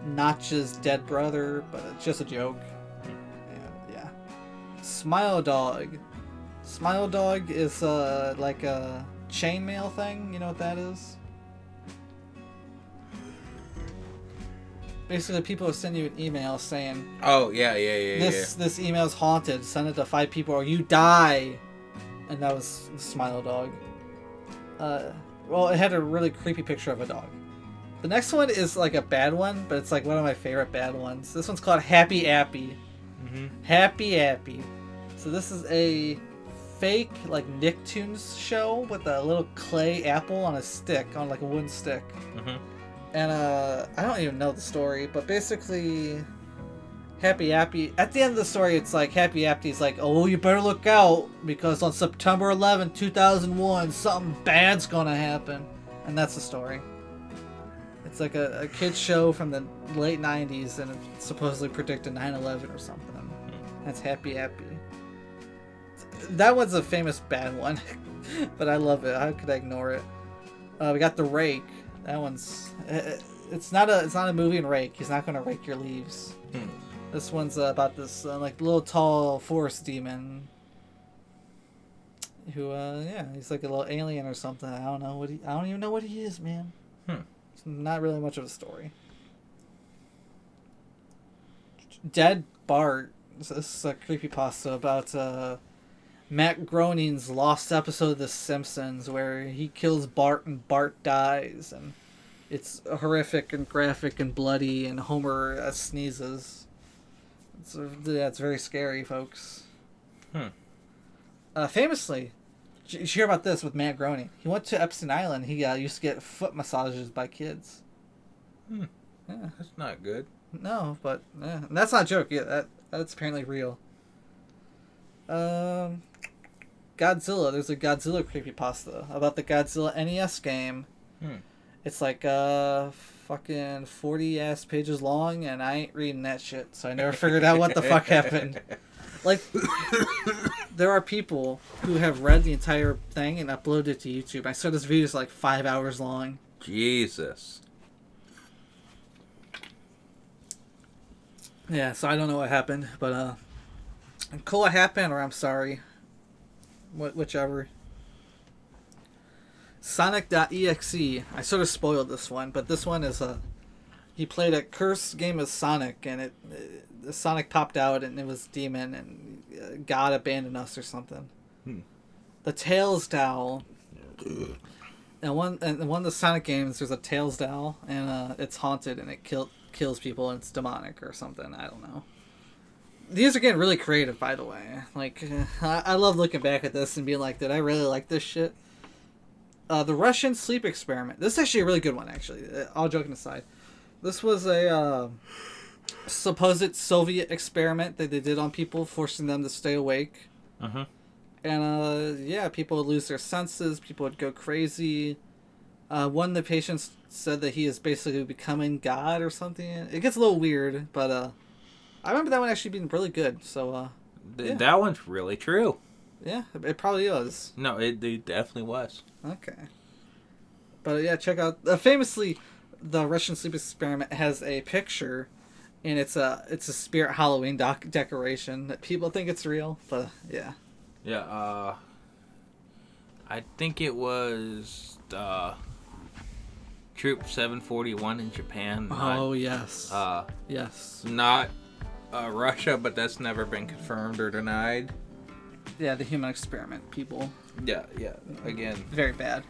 Notch's dead brother, but it's just a joke. Yeah. Smile Dog. Smile Dog is like a chainmail thing. You know what that is? Basically, people will send you an email saying, "Oh yeah. This email's haunted. Send it to 5 people or you die." And that was Smile Dog. Well, it had a really creepy picture of a dog. The next one is like a bad one, but it's like one of my favorite bad ones. This one's called Happy Appy. Happy Appy. So this is a fake like Nicktoons show with a little clay apple on a stick, on like a wooden stick. And I don't even know the story, but basically Happy Appy, at the end of the story, it's like Happy Appy's like, oh, you better look out because on September 11, 2001, something bad's gonna happen. And that's the story. It's like a kid's show from the late 90s, and it supposedly predicted 9/11 or something. That's Happy Appy. That one's a famous bad one, but I love it. How could I ignore it? We got The Rake. That one's... It's not a movie in Rake. He's not gonna rake your leaves. This one's about this like little tall forest demon who yeah, he's like a little alien or something. I don't even know what he is, man. It's not really much of a story. Dead Bart. This is a creepypasta about Matt Groening's lost episode of The Simpsons where he kills Bart and Bart dies, and it's horrific and graphic and bloody, and Homer sneezes. It's very scary, folks. Famously, did you hear about this with Matt Groening? He went to Epstein Island. He used to get foot massages by kids. Yeah. That's not good. No, but and that's not a joke. Yeah, that's apparently real. Godzilla. There's a Godzilla creepypasta about the Godzilla NES game. It's like fucking 40 ass pages long, and I ain't reading that shit, so I never figured out what the fuck happened. Like, there are people who have read the entire thing and uploaded it to YouTube. I saw this video is like 5 hours long. Jesus. Yeah, so I don't know what happened, but cool what happened, or I'm sorry. Whichever. Sonic.exe. I sort of spoiled this one, but this one is he played a cursed game of Sonic, and Sonic popped out, and it was demon, and God abandoned us or something. The Tails doll. And one of the Sonic games, there's a Tails doll, and it's haunted, and it kills people, and it's demonic or something. I don't know. These are getting really creative, by the way. Like, I love looking back at this and being like, did I really like this shit? The Russian sleep experiment. This is actually a really good one, actually. All joking aside. This was a supposed Soviet experiment that they did on people, forcing them to stay awake. And, yeah, people would lose their senses. People would go crazy. One of the patients said that he is basically becoming God or something. It gets a little weird, but I remember that one actually being really good. So yeah. That one's really true. Yeah, it probably was. No, it definitely was. Okay. But yeah, check out famously, the Russian sleep experiment has a picture, and it's a spirit Halloween decoration that people think it's real, but yeah. Yeah. I think it was Troop 741 in Japan. Yes. Yes. Not Russia, but that's never been confirmed or denied. Yeah, the human experiment people. Yeah. Again. Very bad.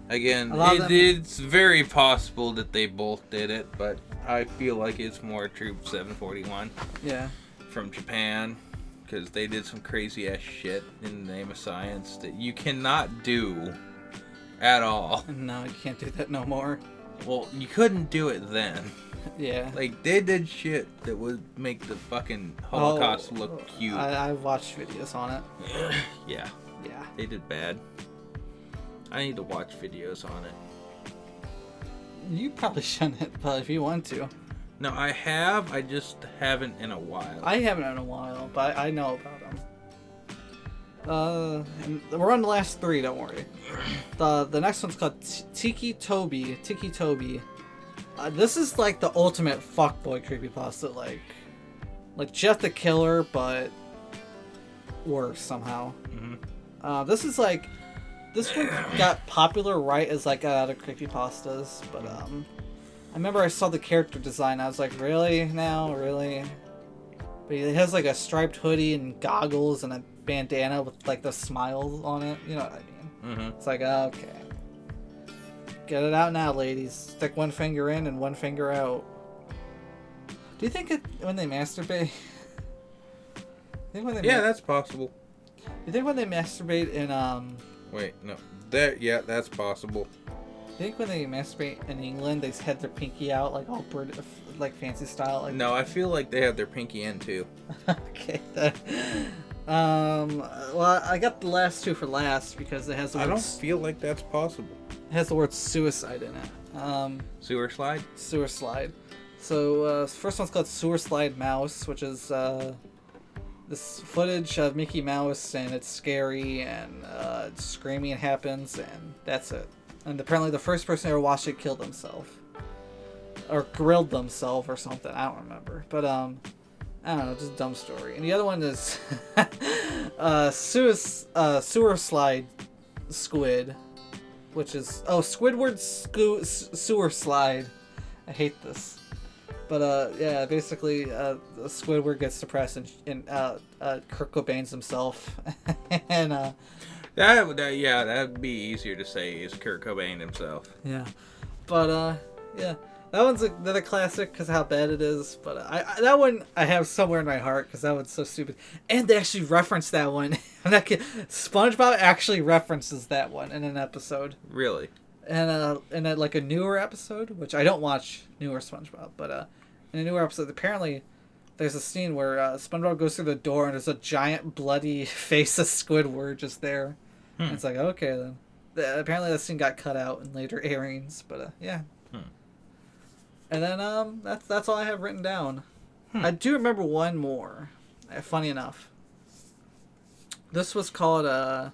Again, it's very possible that they both did it, but I feel like it's more Troop 741. Yeah. From Japan, because they did some crazy ass shit in the name of science that you cannot do at all. No, you can't do that no more. Well, you couldn't do it then. Yeah. Like, they did shit that would make the fucking Holocaust look cute. I've watched videos on it. Yeah. Yeah. They did bad. I need to watch videos on it. You probably shouldn't, but if you want to. No, I have. I just haven't in a while. I haven't in a while, but I know about them. And we're on the last three, don't worry. The next one's called Tiki Toby. This is like the ultimate fuckboy creepypasta, like Jeff the Killer, but worse somehow. This is like, this one got popular right as like out of creepypastas, but I remember I saw the character design. I was like, really now, really? But he has like a striped hoodie and goggles and a bandana with like the smiles on it. You know what I mean? It's like, okay. Get it out now, ladies. Stick one finger in and one finger out. Do you think when they masturbate? That's possible. You think when they masturbate in Wait, no. That's possible. You think when they masturbate in England, they had their pinky out like all like fancy style? Like... No, I feel like they have their pinky in too. Okay. Well, I got the last two for last because it has the word... I don't feel like that's possible. It has the word suicide in it. Sewer slide? Sewer slide. So, first one's called Sewer Slide Mouse, which is this footage of Mickey Mouse, and it's scary, and screaming happens, and that's it. And apparently the first person who ever watched it killed himself. Or grilled themselves or something, I don't remember. But, I don't know, just a dumb story. And the other one is Sewer Slide Squid, which is... Oh, Squidward Sewer Slide. I hate this. But yeah, basically, Squidward gets depressed and Kurt Cobain's himself, and That'd be easier to say is Kurt Cobain himself. yeah, but yeah, that one's another classic because of how bad it is. But that one I have somewhere in my heart because that one's so stupid, and they actually reference that one. SpongeBob actually references that one in an episode. Really? And like a newer episode, which I don't watch newer SpongeBob, but in a newer episode, apparently there's a scene where SpongeBob goes through the door and there's a giant bloody face of Squidward just there. And it's like, okay then. Apparently that scene got cut out in later airings, but yeah. And then that's all I have written down. I do remember one more. Funny enough, this was called I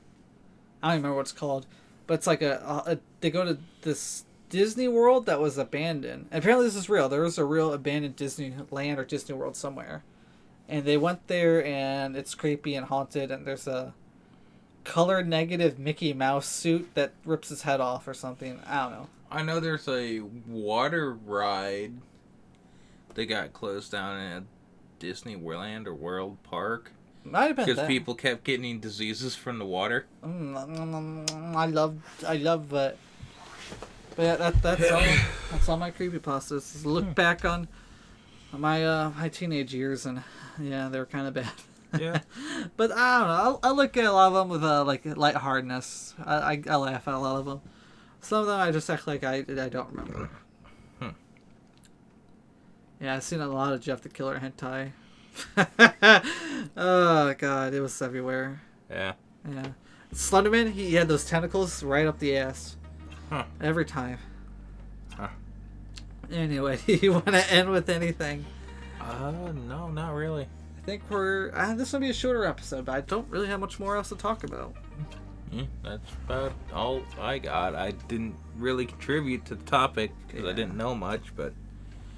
don't remember what it's called, but it's like they go to this Disney World that was abandoned. And apparently this is real. There was a real abandoned Disneyland or Disney World somewhere. And they went there and it's creepy and haunted and there's a color negative Mickey Mouse suit that rips his head off or something. I don't know. I know there's a water ride that got closed down at Disneyland or World Park. Might have been because people kept getting diseases from the water. I love it. But yeah, that's all my creepypastas. Just look back on my teenage years, and yeah, they were kind of bad. Yeah. But I don't know. I look at a lot of them with like lightheartedness. I laugh at a lot of them. Some of them I just act like I don't remember. Yeah, I've seen a lot of Jeff the Killer hentai. Oh god, it was everywhere. Yeah. Yeah. Slenderman, he had those tentacles right up the ass. Every time. Anyway, do you want to end with anything? No, not really. I think this will be a shorter episode, but I don't really have much more else to talk about. That's about all I got. I didn't really contribute to the topic because I didn't know much, but...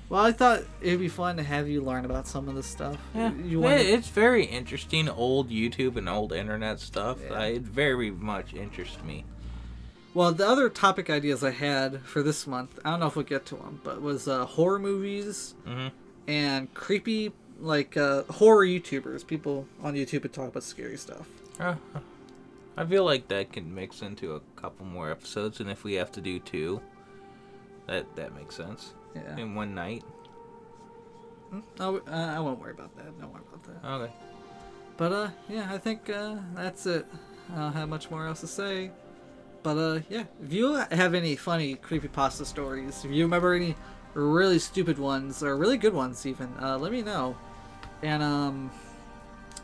Well, I thought it'd be fun to have you learn about some of this stuff. Yeah, it's very interesting, old YouTube and old internet stuff. Yeah. It very much interests me. Well, the other topic ideas I had for this month, I don't know if we'll get to them, but was horror movies and creepy, horror YouTubers. People on YouTube would talk about scary stuff. I feel like that can mix into a couple more episodes, and if we have to do 2, that makes sense. Yeah. In one night. I won't worry about that. Don't worry about that. Okay. But, yeah, I think that's it. I don't have much more else to say. But, yeah, if you have any funny creepypasta stories, if you remember any really stupid ones, or really good ones even, let me know. And,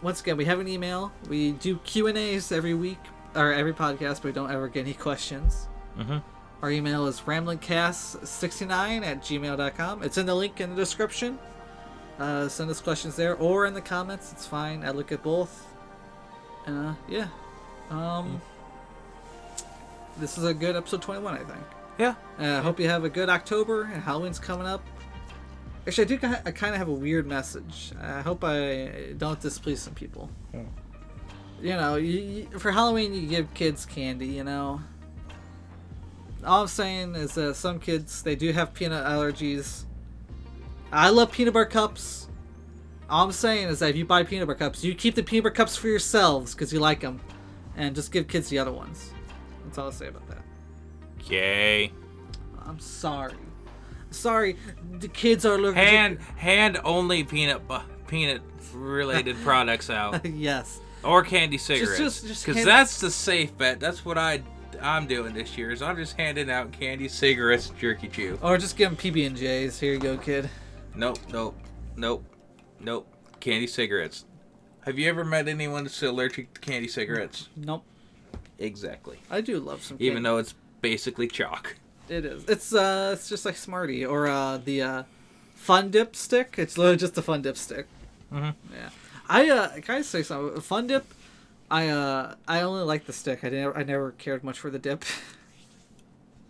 once again, we have an email. We do Q&As every week, or every podcast, but we don't ever get any questions. Our email is ramblincast69@gmail.com. It's in the link in the description. Send us questions there, or in the comments. It's fine. I look at both. Yeah. This is a good episode 21, I think. Yeah. I hope you have a good October, and Halloween's coming up. Actually, I kind of have a weird message. I hope I don't displease some people. You know, for Halloween, you give kids candy, you know. All I'm saying is that some kids, they do have peanut allergies. I love peanut butter cups. All I'm saying is that if you buy peanut butter cups, you keep the peanut butter cups for yourselves because you like them. And just give kids the other ones. That's all I'll say about that. Okay. I'm sorry. Sorry, the kids are allergic. Hand only peanut related products out. Yes. Or candy cigarettes. Just because that's the safe bet. That's what I'm doing this year. Is I'm just handing out candy cigarettes and jerky chew. Or just give them PB&Js. Here you go, kid. Nope. Candy cigarettes. Have you ever met anyone that's allergic to candy cigarettes? Nope. Exactly. I do love some candy. Even though it's basically chalk. It is. It's just like Smartie or the Fun Dip stick. It's literally just a Fun Dip stick. Yeah. Can I say something? Fun Dip. I only like the stick. I never cared much for the dip.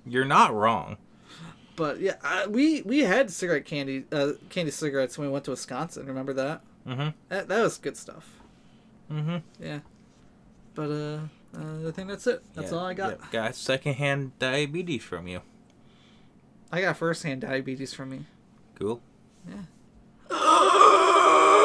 You're not wrong. But yeah, we had candy cigarettes when we went to Wisconsin. Remember that? That was good stuff. Yeah. But I think that's it. That's all I got. Yeah, got secondhand diabetes from you. I got firsthand diabetes from me. Cool. Yeah.